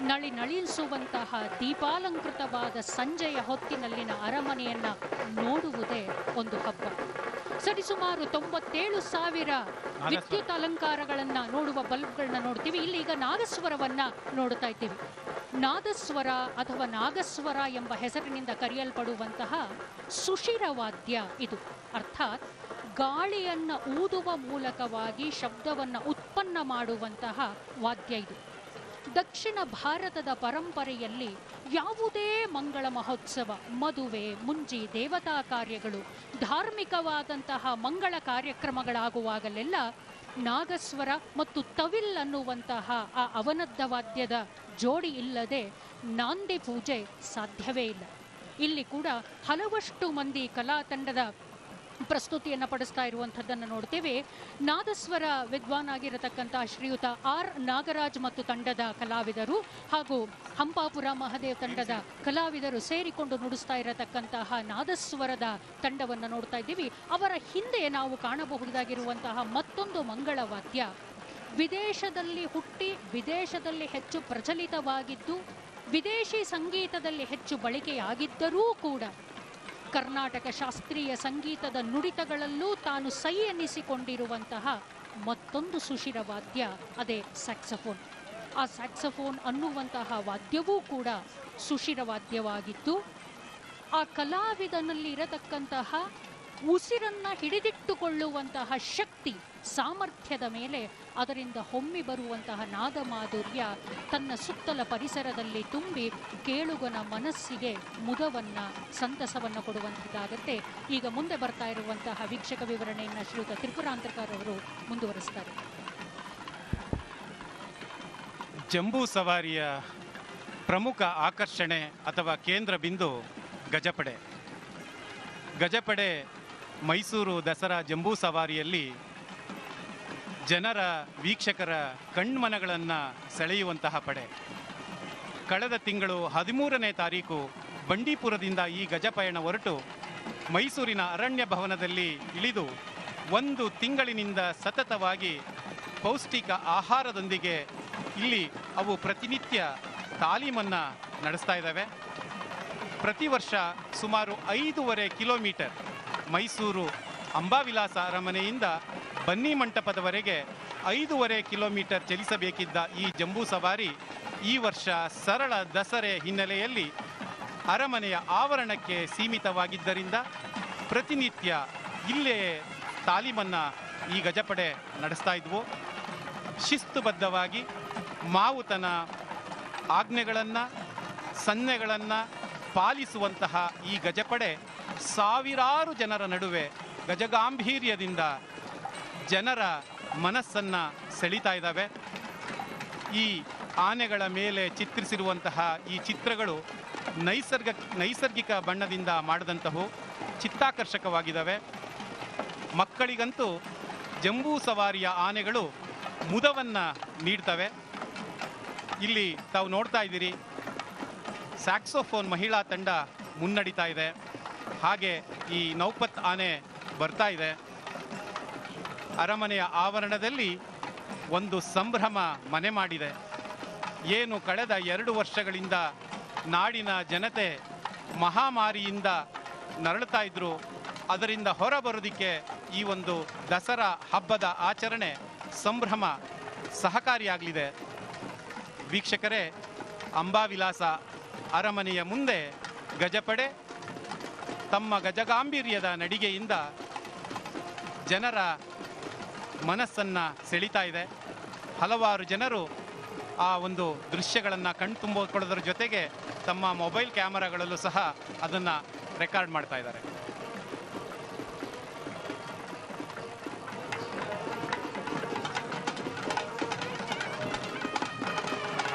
ನಳಿಸುವಂತಹ ದೀಪಾಲಂಕೃತವಾದ ಸಂಜೆಯ ಹೊತ್ತಿನಲ್ಲಿನ ಅರಮನೆಯನ್ನ ನೋಡುವುದೇ ಒಂದು ಹಬ್ಬ. ಸರಿಸುಮಾರು 97,000 ವಿದ್ಯುತ್ ಅಲಂಕಾರಗಳನ್ನ ನೋಡುವ ಬಲ್ಬ್ಗಳನ್ನ ನೋಡ್ತೀವಿ. ಇಲ್ಲಿ ಈಗ ನಾಗಸ್ವರವನ್ನ ನೋಡ್ತಾ ಇದ್ದೀವಿ. ನಾದಸ್ವರ ಅಥವಾ ನಾಗಸ್ವರ ಎಂಬ ಹೆಸರಿನಿಂದ ಕರೆಯಲ್ಪಡುವಂತಹ ಸುಷಿರವಾದ್ಯ ಇದು. ಅರ್ಥಾತ್ ಗಾಳಿಯನ್ನು ಊದುವ ಮೂಲಕವಾಗಿ ಶಬ್ದವನ್ನು ಉತ್ಪನ್ನ ಮಾಡುವಂತಹ ವಾದ್ಯ ಇದು. ದಕ್ಷಿಣ ಭಾರತದ ಪರಂಪರೆಯಲ್ಲಿ ಯಾವುದೇ ಮಂಗಳ ಮಹೋತ್ಸವ, ಮದುವೆ, ಮುಂಜಿ, ದೇವತಾ ಕಾರ್ಯಗಳು, ಧಾರ್ಮಿಕವಾದಂತಹ ಮಂಗಳ ಕಾರ್ಯಕ್ರಮಗಳಾಗುವಾಗಲೆಲ್ಲ ನಾಗಸ್ವರ ಮತ್ತು ತವಿಲ್ ಅನ್ನುವಂತಹ ಆ ಅವನದ್ದ ವಾದ್ಯದ ಜೋಡಿ ಇಲ್ಲದೆ ನಾಂದಿ ಪೂಜೆ ಸಾಧ್ಯವೇ ಇಲ್ಲ. ಇಲ್ಲಿ ಕೂಡ ಹಲವಷ್ಟು ಮಂದಿ ಕಲಾ ತಂಡದ ಪ್ರಸ್ತುತಿಯನ್ನು ಪಡಿಸ್ತಾ ಇರುವಂಥದ್ದನ್ನು ನೋಡ್ತೇವೆ. ನಾದಸ್ವರ ವಿದ್ವಾನ್ ಆಗಿರತಕ್ಕಂತಹ ಶ್ರೀಯುತ ಆರ್ ನಾಗರಾಜ್ ಮತ್ತು ತಂಡದ ಕಲಾವಿದರು ಹಾಗೂ ಹಂಪಾಪುರ ಮಹದೇವ್ ತಂಡದ ಕಲಾವಿದರು ಸೇರಿಕೊಂಡು ನುಡಿಸ್ತಾ ಇರತಕ್ಕಂತಹ ನಾದಸ್ವರದ ತಂಡವನ್ನು ನೋಡ್ತಾ ಇದ್ದೀವಿ. ಅವರ ಹಿಂದೆ ನಾವು ಕಾಣಬಹುದಾಗಿರುವಂತಹ ಮತ್ತೊಂದು ಮಂಗಳವಾದ್ಯ ವಿದೇಶದಲ್ಲಿ ಹುಟ್ಟಿ ವಿದೇಶದಲ್ಲಿ ಹೆಚ್ಚು ಪ್ರಚಲಿತವಾಗಿದ್ದು ವಿದೇಶಿ ಸಂಗೀತದಲ್ಲಿ ಹೆಚ್ಚು ಬಳಕೆಯಾಗಿದ್ದರೂ ಕೂಡ ಕರ್ನಾಟಕ ಶಾಸ್ತ್ರೀಯ ಸಂಗೀತದ ನುಡಿತಗಳಲ್ಲೂ ತಾನು ಸೈ ಎನ್ನಿಸಿಕೊಂಡಿರುವಂತಹ ಮತ್ತೊಂದು ಸುಶಿರ ವಾದ್ಯ ಅದೇ ಸ್ಯಾಕ್ಸಫೋನ್. ಆ ಸ್ಯಾಕ್ಸಫೋನ್ ಅನ್ನುವಂತಹ ವಾದ್ಯವೂ ಕೂಡ ಸುಶಿರ ವಾದ್ಯವಾಗಿತ್ತು. ಆ ಕಲಾವಿದನಲ್ಲಿ ಇರತಕ್ಕಂತಹ ಉಸಿರನ್ನ ಹಿಡಿದಿಟ್ಟುಕೊಳ್ಳುವಂತಹ ಶಕ್ತಿ, ಸಾಮರ್ಥ್ಯದ ಮೇಲೆ ಅದರಿಂದ ಹೊಮ್ಮಿ ಬರುವಂತಹ ನಾದ ಮಾಧುರ್ಯ ತನ್ನ ಸುತ್ತಲ ಪರಿಸರದಲ್ಲಿ ತುಂಬಿ ಕೇಳುಗನ ಮನಸ್ಸಿಗೆ ಮುದವನ್ನ, ಸಂತಸವನ್ನು ಕೊಡುವಂಥದ್ದಾಗತ್ತೆ. ಈಗ ಮುಂದೆ ಬರ್ತಾ ಇರುವಂತಹ ವೀಕ್ಷಕ ವಿವರಣೆಯನ್ನು ಶ್ರೀಯುತ ತ್ರಿಪುರಾಂತಕರ್ ಅವರು ಮುಂದುವರಿಸ್ತಾರೆ. ಜಂಬೂ ಸವಾರಿಯ ಪ್ರಮುಖ ಆಕರ್ಷಣೆ ಅಥವಾ ಕೇಂದ್ರ ಬಿಂದು ಗಜಪಡೆ. ಗಜಪಡೆ ಮೈಸೂರು ದಸರಾ ಜಂಬೂ ಸವಾರಿಯಲ್ಲಿ ಜನರ, ವೀಕ್ಷಕರ ಕಣ್ಮನಗಳನ್ನು ಸೆಳೆಯುವಂತಹ ಪಡೆ. ಕಳೆದ ತಿಂಗಳು 13ನೇ ತಾರೀಕು ಬಂಡೀಪುರದಿಂದ ಈ ಗಜಪಯಣ ಹೊರಟು ಮೈಸೂರಿನ ಅರಣ್ಯ ಭವನದಲ್ಲಿ ಇಳಿದು 1 ತಿಂಗಳಿನಿಂದ ಸತತವಾಗಿ ಪೌಷ್ಟಿಕ ಆಹಾರದೊಂದಿಗೆ ಇಲ್ಲಿ ಅವು ಪ್ರತಿನಿತ್ಯ ತಾಲೀಮನ್ನು ನಡೆಸ್ತಾ ಇದ್ದಾವೆ. ಪ್ರತಿ ವರ್ಷ ಸುಮಾರು 5.5 ಕಿಲೋಮೀಟರ್ ಮೈಸೂರು ಅಂಬಾವಿಲಾಸ ಅರಮನೆಯಿಂದ ಬನ್ನಿ ಮಂಟಪದವರೆಗೆ 5.5 ಕಿಲೋಮೀಟರ್ ಚಲಿಸಬೇಕಿದ್ದ ಈ ಜಂಬೂ ಸವಾರಿ ಈ ವರ್ಷ ಸರಳ ದಸರೆ ಹಿನ್ನೆಲೆಯಲ್ಲಿ ಅರಮನೆಯ ಆವರಣಕ್ಕೆ ಸೀಮಿತವಾಗಿದ್ದರಿಂದ ಪ್ರತಿನಿತ್ಯ ಇಲ್ಲೇ ತಾಲೀಮನ್ನು ಈ ಗಜಪಡೆ ನಡೆಸ್ತಾ ಇದ್ವು. ಶಿಸ್ತುಬದ್ಧವಾಗಿ ಮಾವುತನ ಆಜ್ಞೆಗಳನ್ನು, ಸನ್ನೆಗಳನ್ನು ಪಾಲಿಸುವಂತಹ ಈ ಗಜಪಡೆ ಸಾವಿರಾರು ಜನರ ನಡುವೆ ಗಜಗಾಂಭೀರ್ಯದಿಂದ ಜನರ ಮನಸ್ಸನ್ನು ಸೆಳೀತಾ ಇದ್ದಾವೆ. ಈ ಆನೆಗಳ ಮೇಲೆ ಚಿತ್ರಿಸಿರುವಂತಹ ಈ ಚಿತ್ರಗಳು ನೈಸರ್ಗಿಕ ಬಣ್ಣದಿಂದ ಮಾಡಿದಂತಹವು, ಚಿತ್ತಾಕರ್ಷಕವಾಗಿದ್ದಾವೆ. ಮಕ್ಕಳಿಗಂತೂ ಜಂಬೂ ಸವಾರಿಯ ಆನೆಗಳು ಮುದವನ್ನು ನೀಡ್ತವೆ. ಇಲ್ಲಿ ತಾವು ನೋಡ್ತಾ ಇದ್ದೀರಿ, ಸ್ಯಾಕ್ಸೋಫೋನ್ ಮಹಿಳಾ ತಂಡ ಮುನ್ನಡೀತಾ ಇದೆ. ಹಾಗೆ ಈ ನೌಪತ್ ಆನೆ ಬರ್ತಾ ಇದೆ. ಅರಮನೆಯ ಆವರಣದಲ್ಲಿ ಒಂದು ಸಂಭ್ರಮ ಮನೆ ಮಾಡಿದೆ. ಏನು ಕಳೆದ 2 ವರ್ಷಗಳಿಂದ ನಾಡಿನ ಜನತೆ ಮಹಾಮಾರಿಯಿಂದ ನರಳುತ್ತಾ ಇದ್ರು, ಅದರಿಂದ ಹೊರಬರೋದಕ್ಕೆ ಈ ಒಂದು ದಸರಾ ಹಬ್ಬದ ಆಚರಣೆ, ಸಂಭ್ರಮ ಸಹಕಾರಿಯಾಗಲಿದೆ. ವೀಕ್ಷಕರೇ, ಅಂಬಾವಿಲಾಸ ಅರಮನೆಯ ಮುಂದೆ ಗಜಪಡೆ ತಮ್ಮ ಗಜಗಾಂಭೀರ್ಯದ ನಡಿಗೆಯಿಂದ ಜನರ ಮನಸ್ಸನ್ನು ಸೆಳೀತಾ ಇದೆ. ಹಲವಾರು ಜನರು ಆ ಒಂದು ದೃಶ್ಯಗಳನ್ನು ಕಣ್ತುಂಬಿಕೊಳ್ಳೋದ್ರ ಜೊತೆಗೆ ತಮ್ಮ ಮೊಬೈಲ್ ಕ್ಯಾಮರಾಗಳಲ್ಲೂ ಸಹ ಅದನ್ನು ರೆಕಾರ್ಡ್ ಮಾಡ್ತಾ ಇದ್ದಾರೆ.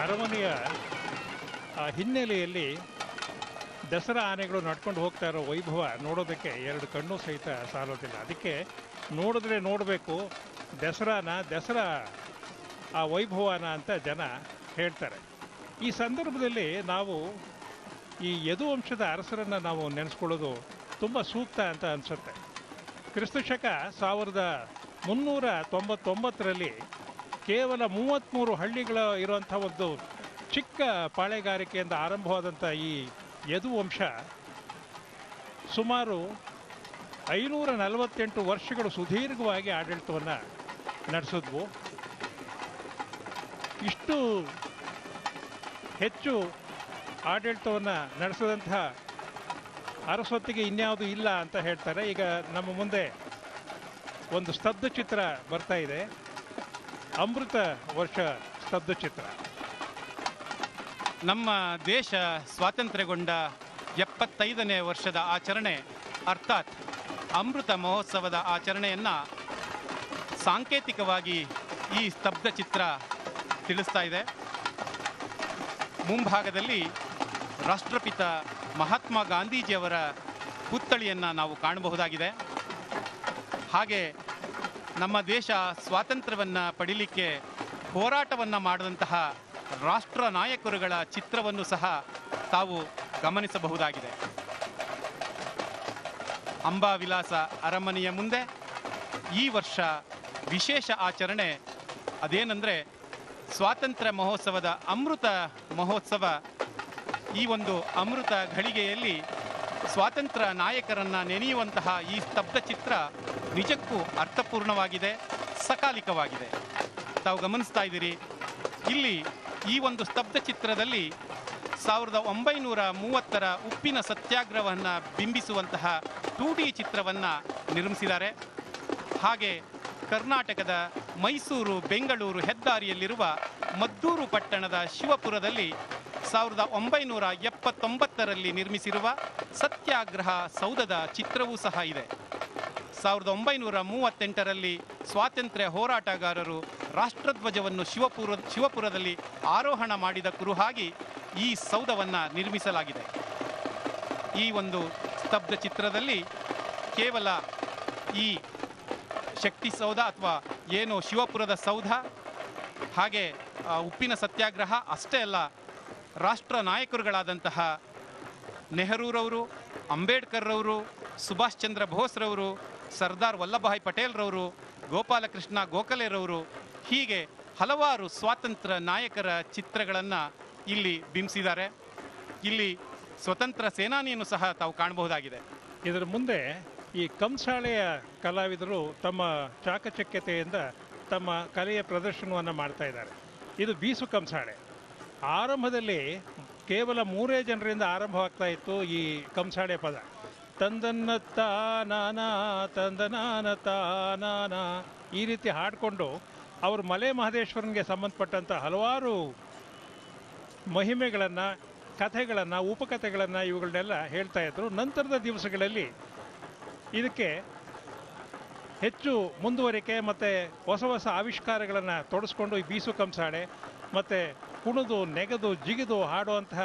ಅರಮನೆಯ ಹಿನ್ನೆಲೆಯಲ್ಲಿ ದಸರಾ ಆನೆಗಳು ನಡ್ಕೊಂಡು ಹೋಗ್ತಾ ಇರೋ ವೈಭವ ನೋಡೋದಕ್ಕೆ 2 ಕಣ್ಣು ಸಹಿತ ಸಾಲೋದಿಲ್ಲ. ಅದಕ್ಕೆ ನೋಡಿದ್ರೆ ನೋಡಬೇಕು, ದಸರಾ ಆ ವೈಭವನ ಅಂತ ಜನ ಹೇಳ್ತಾರೆ. ಈ ಸಂದರ್ಭದಲ್ಲಿ ನಾವು ಈ ಯದುವಂಶದ ಅರಸರನ್ನು ನಾವು ನೆನೆಸ್ಕೊಳ್ಳೋದು ತುಂಬ ಸೂಕ್ತ ಅಂತ ಅನಿಸುತ್ತೆ. ಕ್ರಿಸ್ತಶಕ 1399ರಲ್ಲಿ ಕೇವಲ 33 ಹಳ್ಳಿಗಳ ಇರುವಂಥ ಒಂದು ಚಿಕ್ಕ ಪಾಳೆಗಾರಿಕೆಯಿಂದ ಆರಂಭವಾದಂಥ ಈ ಯದುವಂಶ ಸುಮಾರು 548 ವರ್ಷಗಳು ಸುದೀರ್ಘವಾಗಿ ಆಡಳಿತವನ್ನು ನಡೆಸಿದ್ವು. ಇಷ್ಟು ಹೆಚ್ಚು ಆಡಳಿತವನ್ನು ನಡೆಸಿದಂತಹ ಅರಸೊತ್ತಿಗೆ ಇನ್ಯಾವುದು ಇಲ್ಲ ಅಂತ ಹೇಳ್ತಾರೆ. ಈಗ ನಮ್ಮ ಮುಂದೆ ಒಂದು ಸ್ತಬ್ಧ ಚಿತ್ರ ಬರ್ತಾ ಇದೆ, ಅಮೃತ ವರ್ಷ ಸ್ತಬ್ಧ ಚಿತ್ರ. ನಮ್ಮ ದೇಶ ಸ್ವಾತಂತ್ರ್ಯಗೊಂಡ 75ನೇ ವರ್ಷದ ಆಚರಣೆ, ಅರ್ಥಾತ್ ಅಮೃತ ಮಹೋತ್ಸವದ ಆಚರಣೆಯನ್ನು ಸಾಂಕೇತಿಕವಾಗಿ ಈ ಸ್ತಬ್ಧ ಚಿತ್ರ ತಿಳಿಸ್ತಾ ಇದೆ. ಮುಂಭಾಗದಲ್ಲಿ ರಾಷ್ಟ್ರಪಿತ ಮಹಾತ್ಮ ಗಾಂಧೀಜಿಯವರ ಪುತ್ಥಳಿಯನ್ನು ನಾವು ಕಾಣಬಹುದಾಗಿದೆ. ಹಾಗೆ ನಮ್ಮ ದೇಶ ಸ್ವಾತಂತ್ರ್ಯವನ್ನು ಪಡೀಲಿಕ್ಕೆ ಹೋರಾಟವನ್ನು ಮಾಡಿದಂತಹ ರಾಷ್ಟ್ರ ನಾಯಕರುಗಳ ಚಿತ್ರವನ್ನು ಸಹ ತಾವು ಗಮನಿಸಬಹುದಾಗಿದೆ. ಅಂಬಾವಿಲಾಸ ಅರಮನೆಯ ಮುಂದೆ ಈ ವರ್ಷ ವಿಶೇಷ ಆಚರಣೆ ಅದೇನೆಂದರೆ ಸ್ವಾತಂತ್ರ್ಯ ಮಹೋತ್ಸವದ ಅಮೃತ ಮಹೋತ್ಸವ. ಈ ಒಂದು ಅಮೃತ ಘಳಿಗೆಯಲ್ಲಿ ಸ್ವಾತಂತ್ರ್ಯ ನಾಯಕರನ್ನ ನೆನೆಯುವಂತಹ ಈ ಸ್ತಬ್ಧ ಚಿತ್ರ ನಿಜಕ್ಕೂ ಅರ್ಥಪೂರ್ಣವಾಗಿದೆ, ಸಕಾಲಿಕವಾಗಿದೆ. ತಾವು ಗಮನಿಸ್ತಾ ಇದ್ದೀರಿ, ಇಲ್ಲಿ ಈ ಒಂದು ಸ್ತಬ್ಧ ಚಿತ್ರದಲ್ಲಿ 1930ರ ಉಪ್ಪಿನ ಸತ್ಯಾಗ್ರಹವನ್ನು ಬಿಂಬಿಸುವಂತಹ 2D ಚಿತ್ರವನ್ನು ನಿರ್ಮಿಸಿದ್ದಾರೆ. ಹಾಗೆ ಕರ್ನಾಟಕದ ಮೈಸೂರು ಬೆಂಗಳೂರು ಹೆದ್ದಾರಿಯಲ್ಲಿರುವ ಮದ್ದೂರು ಪಟ್ಟಣದ ಶಿವಪುರದಲ್ಲಿ 1979ರಲ್ಲಿ ನಿರ್ಮಿಸಿರುವ ಸತ್ಯಾಗ್ರಹ ಸೌಧದ ಚಿತ್ರವೂ ಸಹ ಇದೆ. 1938ರಲ್ಲಿ ಸ್ವಾತಂತ್ರ್ಯ ಹೋರಾಟಗಾರರು ರಾಷ್ಟ್ರಧ್ವಜವನ್ನು ಶಿವಪುರದಲ್ಲಿ ಆರೋಹಣ ಮಾಡಿದ ಕುರುಹಾಗಿ ಈ ಸೌಧವನ್ನು ನಿರ್ಮಿಸಲಾಗಿದೆ. ಈ ಒಂದು ಸ್ತಬ್ಧ ಚಿತ್ರದಲ್ಲಿ ಕೇವಲ ಈ ಶಕ್ತಿ ಸೌಧ ಅಥವಾ ಏನು ಶಿವಪುರದ ಸೌಧ ಹಾಗೆ ಉಪ್ಪಿನ ಸತ್ಯಾಗ್ರಹ ಅಷ್ಟೇ ಅಲ್ಲ, ರಾಷ್ಟ್ರ ನಾಯಕರುಗಳಾದಂತಹ ನೆಹರೂರವರು, ಅಂಬೇಡ್ಕರ್ರವರು, ಸುಭಾಷ್ ಚಂದ್ರ ಬೋಸ್ರವರು, ಸರ್ದಾರ್ ವಲ್ಲಭಭಾಯ್ ಪಟೇಲ್ರವರು, ಗೋಪಾಲಕೃಷ್ಣ ಗೋಖಲೆರವರು, ಹೀಗೆ ಹಲವಾರು ಸ್ವಾತಂತ್ರ್ಯ ನಾಯಕರ ಚಿತ್ರಗಳನ್ನು ಇಲ್ಲಿ ಬಿಂಬಿಸಿದ್ದಾರೆ. ಇಲ್ಲಿ ಸ್ವತಂತ್ರ ಸೇನಾನಿಯನ್ನು ಸಹ ತಾವು ಕಾಣಬಹುದಾಗಿದೆ. ಇದರ ಮುಂದೆ ಈ ಕಂಸಾಳೆಯ ಕಲಾವಿದರು ತಮ್ಮ ಚಾಕಚಕ್ಯತೆಯಿಂದ ತಮ್ಮ ಕಲೆಯ ಪ್ರದರ್ಶನವನ್ನು ಮಾಡ್ತಾ ಇದ್ದಾರೆ. ಇದು ಬೀಸು ಕಂಸಾಳೆ. ಆರಂಭದಲ್ಲಿ ಕೇವಲ 3 ಜನರಿಂದ ಆರಂಭವಾಗ್ತಾ ಇತ್ತು ಈ ಕಂಸಾಳೆ ಪದ. ತಂದನ್ನ ತಾನಾನ ತಂದನಾನ ತಾನಾನ ಈ ರೀತಿ ಹಾಡಿಕೊಂಡು ಅವರು ಮಲೆ ಮಹದೇಶ್ವರನಿಗೆ ಸಂಬಂಧಪಟ್ಟಂಥ ಹಲವಾರು ಮಹಿಮೆಗಳನ್ನು, ಕಥೆಗಳನ್ನು, ಉಪಕಥೆಗಳನ್ನು ಇವುಗಳನ್ನೆಲ್ಲ ಹೇಳ್ತಾ ಇದ್ರು. ನಂತರದ ದಿವಸಗಳಲ್ಲಿ ಇದಕ್ಕೆ ಹೆಚ್ಚು ಮುಂದುವರಿಕೆ ಮತ್ತು ಹೊಸ ಹೊಸ ಆವಿಷ್ಕಾರಗಳನ್ನು ತೊಡಸ್ಕೊಂಡು ಈ ಬೀಸು ಕಂಸಾಳೆ ಮತ್ತು ಕುಣಿದು ನೆಗೆದು ಜಿಗಿದು ಹಾಡುವಂತಹ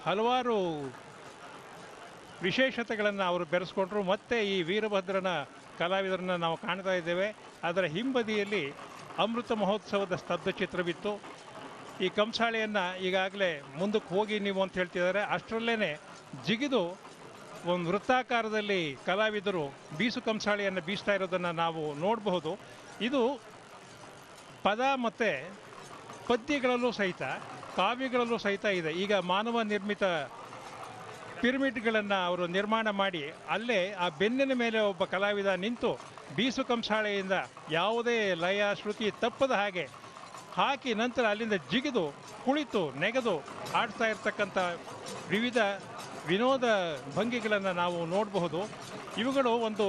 ಹಲವಾರು ವಿಶೇಷತೆಗಳನ್ನು ಅವರು ಬೆರೆಸ್ಕೊಂಡ್ರು. ಮತ್ತು ಈ ವೀರಭದ್ರನ ಕಲಾವಿದರನ್ನು ನಾವು ಕಾಣ್ತಾ ಇದ್ದೇವೆ. ಅದರ ಹಿಂಬದಿಯಲ್ಲಿ ಅಮೃತ ಮಹೋತ್ಸವದ ಸ್ತಬ್ಧ ಚಿತ್ರವಿತ್ತು. ಈ ಕಂಸಾಳೆಯನ್ನು ಈಗಾಗಲೇ ಮುಂದಕ್ಕೆ ಹೋಗಿ ನೀವು ಅಂತ ಹೇಳ್ತಿದ್ದಾರೆ. ಅಷ್ಟರಲ್ಲೇ ಜಿಗಿದು ಒಂದು ವೃತ್ತಾಕಾರದಲ್ಲಿ ಕಲಾವಿದರು ಬೀಸು ಕಂಸಾಳೆಯನ್ನು ಬೀಸ್ತಾ ಇರೋದನ್ನು ನಾವು ನೋಡಬಹುದು. ಇದು ಪದ ಮತ್ತು ಪದ್ಯಗಳಲ್ಲೂ ಸಹಿತ, ಕಾವ್ಯಗಳಲ್ಲೂ ಸಹಿತ ಇದೆ. ಈಗ ಮಾನವ ನಿರ್ಮಿತ ಪಿರಮಿಡ್ಗಳನ್ನು ಅವರು ನಿರ್ಮಾಣ ಮಾಡಿ ಅಲ್ಲೇ ಆ ಬೆನ್ನಿನ ಮೇಲೆ ಒಬ್ಬ ಕಲಾವಿದ ನಿಂತು ಬೀಸು ಕಂಸಾಳೆಯಿಂದ ಯಾವುದೇ ಲಯ ಶ್ರುತಿ ತಪ್ಪದ ಹಾಗೆ ಹಾಕಿ ನಂತರ ಅಲ್ಲಿಂದ ಜಿಗಿದು ಕುಳಿತು ನೆಗೆದು ಆಡ್ತಾ ಇರ್ತಕ್ಕಂಥ ವಿವಿಧ ವಿನೋದ ಭಂಗಿಗಳನ್ನು ನಾವು ನೋಡಬಹುದು. ಇವುಗಳು ಒಂದು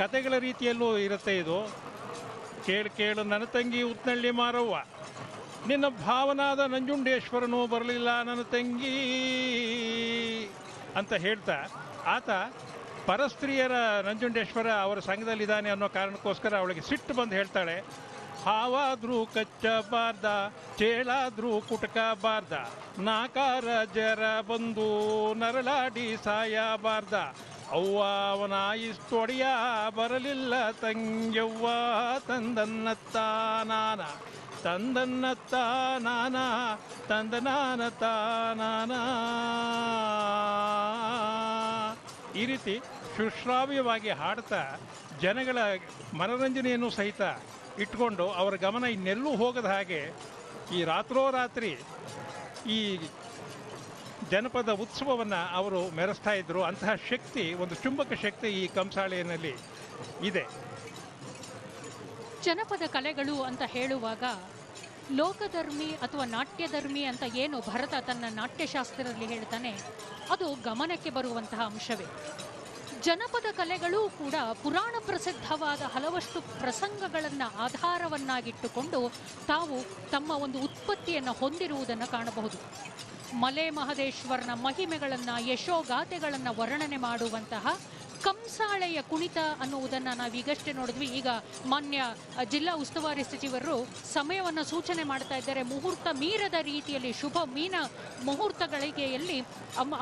ಕತೆಗಳ ರೀತಿಯಲ್ಲೂ ಇರುತ್ತೆ. ಇದು ಕೇಳು ನನ್ನ ತಂಗಿ ಉತ್ನಳ್ಳಿ ಮಾರವ್ವ, ನಿನ್ನ ಭಾವನಾದ ನಂಜುಂಡೇಶ್ವರನು ಬರಲಿಲ್ಲ ನನ್ನ ತಂಗಿ ಅಂತ ಹೇಳ್ತಾ ಆತ ಪರಸ್ತ್ರೀಯರ ನಂಜುಂಡೇಶ್ವರ ಅವರ ಸಂಘದಲ್ಲಿದ್ದಾನೆ ಅನ್ನೋ ಕಾರಣಕ್ಕೋಸ್ಕರ ಅವಳಿಗೆ ಸಿಟ್ಟು ಬಂದು ಹೇಳ್ತಾಳೆ, ಹಾವಾದ್ರೂ ಕಚ್ಚಬಾರ್ದ, ಚೇಳಾದ್ರೂ ಕುಟಕಬಾರ್ದ, ನಾಕಾರ ಜರ ಬಂದು ನರಳಾಡಿ ಸಾಯಬಾರ್ದ, ಅವ್ವ ಅವನ ಇಷ್ಟೊಡೆಯ ಬರಲಿಲ್ಲ ತಂಗ್ಯವ್ವ ತಂದನ್ನತ್ತಾನಾನ ತಂದನ್ನತ್ತಾನಾನ ತಂದನಾನ ತಾನಾನ. ಈ ರೀತಿ ಸುಶ್ರಾವ್ಯವಾಗಿ ಹಾಡ್ತಾ ಜನಗಳ ಮನರಂಜನೆಯನ್ನು ಸಹಿತ ಇಟ್ಕೊಂಡು ಅವರ ಗಮನ ಇನ್ನೆಲ್ಲೂ ಹೋಗದ ಹಾಗೆ ಈ ರಾತ್ರೋರಾತ್ರಿ ಈ ಜನಪದ ಉತ್ಸವವನ್ನು ಅವರು ಮೆರೆಸ್ತಾ ಇದ್ದರು. ಅಂತಹ ಶಕ್ತಿ, ಒಂದು ಚುಂಬಕ ಶಕ್ತಿ ಈ ಕಂಸಾಳೆಯಲ್ಲಿ ಇದೆ. ಜನಪದ ಕಲೆಗಳು ಅಂತ ಹೇಳುವಾಗ ಲೋಕಧರ್ಮಿ ಅಥವಾ ನಾಟ್ಯಧರ್ಮಿ ಅಂತ ಏನು ಭರತ ತನ್ನ ನಾಟ್ಯಶಾಸ್ತ್ರದಲ್ಲಿ ಹೇಳ್ತಾನೆ, ಅದು ಗಮನಕ್ಕೆ ಬರುವಂತಹ ಅಂಶವೇ. ಜನಪದ ಕಲೆಗಳೂ ಕೂಡ ಪುರಾಣ ಪ್ರಸಿದ್ಧವಾದ ಹಲವಷ್ಟು ಪ್ರಸಂಗಗಳನ್ನು ಆಧಾರವನ್ನಾಗಿಟ್ಟುಕೊಂಡು ತಾವು ತಮ್ಮ ಒಂದು ಉತ್ಪತ್ತಿಯನ್ನು ಹೊಂದಿರುವುದನ್ನು ಕಾಣಬಹುದು. ಮಲೆ ಮಹದೇಶ್ವರನ ಮಹಿಮೆಗಳನ್ನು, ಯಶೋಗಾಥೆಗಳನ್ನು ವರ್ಣನೆ ಮಾಡುವಂತಹ ಕಂಸಾಳೆಯ ಕುಣಿತ ಅನ್ನುವುದನ್ನು ನಾವೀಗಷ್ಟೇ ನೋಡಿದ್ವಿ. ಈಗ ಮಾನ್ಯ ಜಿಲ್ಲಾ ಉಸ್ತುವಾರಿ ಸಚಿವರು ಸಮಯವನ್ನು ಸೂಚನೆ ಮಾಡ್ತಾ ಇದ್ದಾರೆ. ಮುಹೂರ್ತ ಮೀರದ ರೀತಿಯಲ್ಲಿ ಶುಭ ಮುಹೂರ್ತಗಳಿಗೆ ಎಲ್ಲಿ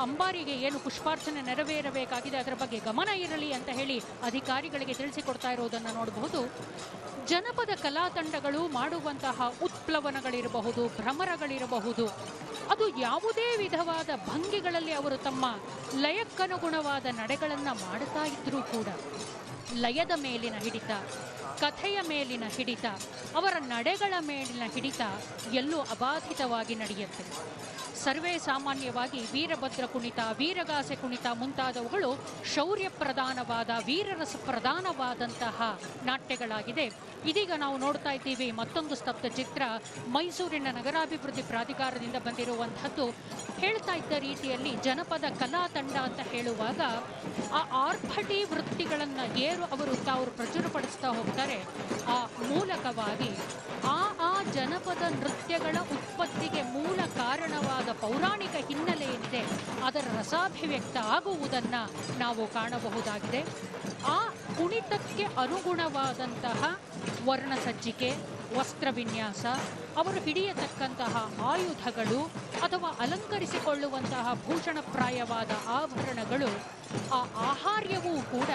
ಅಂಬಾರಿಗೆ ಏನು ಪುಷ್ಪಾರ್ಚನೆ ನೆರವೇರಬೇಕಾಗಿದೆ ಅದರ ಬಗ್ಗೆ ಗಮನ ಇರಲಿ ಅಂತ ಹೇಳಿ ಅಧಿಕಾರಿಗಳಿಗೆ ತಿಳಿಸಿಕೊಡ್ತಾ ಇರೋದನ್ನು ನೋಡಬಹುದು. ಜನಪದ ಕಲಾ ತಂಡಗಳು ಮಾಡುವಂತಹ ಉತ್ಪ್ಲವನಗಳಿರಬಹುದು, ಭ್ರಮರಗಳಿರಬಹುದು, ಅದು ಯಾವುದೇ ವಿಧವಾದ ಭಂಗಿಗಳಲ್ಲಿ ಅವರು ತಮ್ಮ ಲಯಕ್ಕನುಗುಣವಾದ ನಡೆಗಳನ್ನು ಮಾಡ್ತಾ ಇದ್ರೂ ಕೂಡ ಲಯದ ಮೇಲಿನ ಹಿಡಿತ, ಕಥೆಯ ಮೇಲಿನ ಹಿಡಿತ, ಅವರ ನಡೆಗಳ ಮೇಲಿನ ಹಿಡಿತ ಎಲ್ಲೂ ಅಬಾಧಿತವಾಗಿ ನಡೆಯುತ್ತೆ. ಸರ್ವೇ ಸಾಮಾನ್ಯವಾಗಿ ವೀರಭದ್ರ ಕುಣಿತ, ವೀರಗಾಸೆ ಕುಣಿತ ಮುಂತಾದವುಗಳು ಶೌರ್ಯ ಪ್ರಧಾನವಾದ, ವೀರರಸ ಪ್ರಧಾನವಾದಂತಹ ನಾಟ್ಯಗಳಾಗಿದೆ. ಇದೀಗ ನಾವು ನೋಡ್ತಾ ಇದ್ದೀವಿ ಮತ್ತೊಂದು ಸ್ತಬ್ಧ ಚಿತ್ರ, ಮೈಸೂರಿನ ನಗರಾಭಿವೃದ್ಧಿ ಪ್ರಾಧಿಕಾರದಿಂದ ಬಂದಿರುವಂತಹದ್ದು. ಹೇಳ್ತಾ ಇದ್ದ ರೀತಿಯಲ್ಲಿ ಜನಪದ ಕಲಾ ತಂಡ ಅಂತ ಹೇಳುವಾಗ ಆ ಆರ್ಭಟಿ ವೃತ್ತಿಗಳನ್ನು ಅವರು ಪ್ರಚುರಪಡಿಸ್ತಾ ಹೋಗ್ತಾರೆ. ಆ ಮೂಲಕವಾಗಿ ಆ ಜನಪದ ನೃತ್ಯಗಳ ಉತ್ಪತ್ತಿಗೆ ಮೂಲ ಕಾರಣವಾದ ಪೌರಾಣಿಕ ಹಿನ್ನೆಲೆ ಏನಿದೆ ಅದರ ರಸಾಭಿವ್ಯಕ್ತ ಆಗುವುದನ್ನು ನಾವು ಕಾಣಬಹುದಾಗಿದೆ. ಆ ಕುಣಿತಕ್ಕೆ ಅನುಗುಣವಾದಂತಹ ವರ್ಣಸಜ್ಜಿಕೆ, ವಸ್ತ್ರ ವಿನ್ಯಾಸ, ಅವರು ಹಿಡಿಯತಕ್ಕಂತಹ ಆಯುಧಗಳು ಅಥವಾ ಅಲಂಕರಿಸಿಕೊಳ್ಳುವಂತಹ ಭೂಷಣಪ್ರಾಯವಾದ ಆಭರಣಗಳು, ಆ ಆಹಾರ್ಯವೂ ಕೂಡ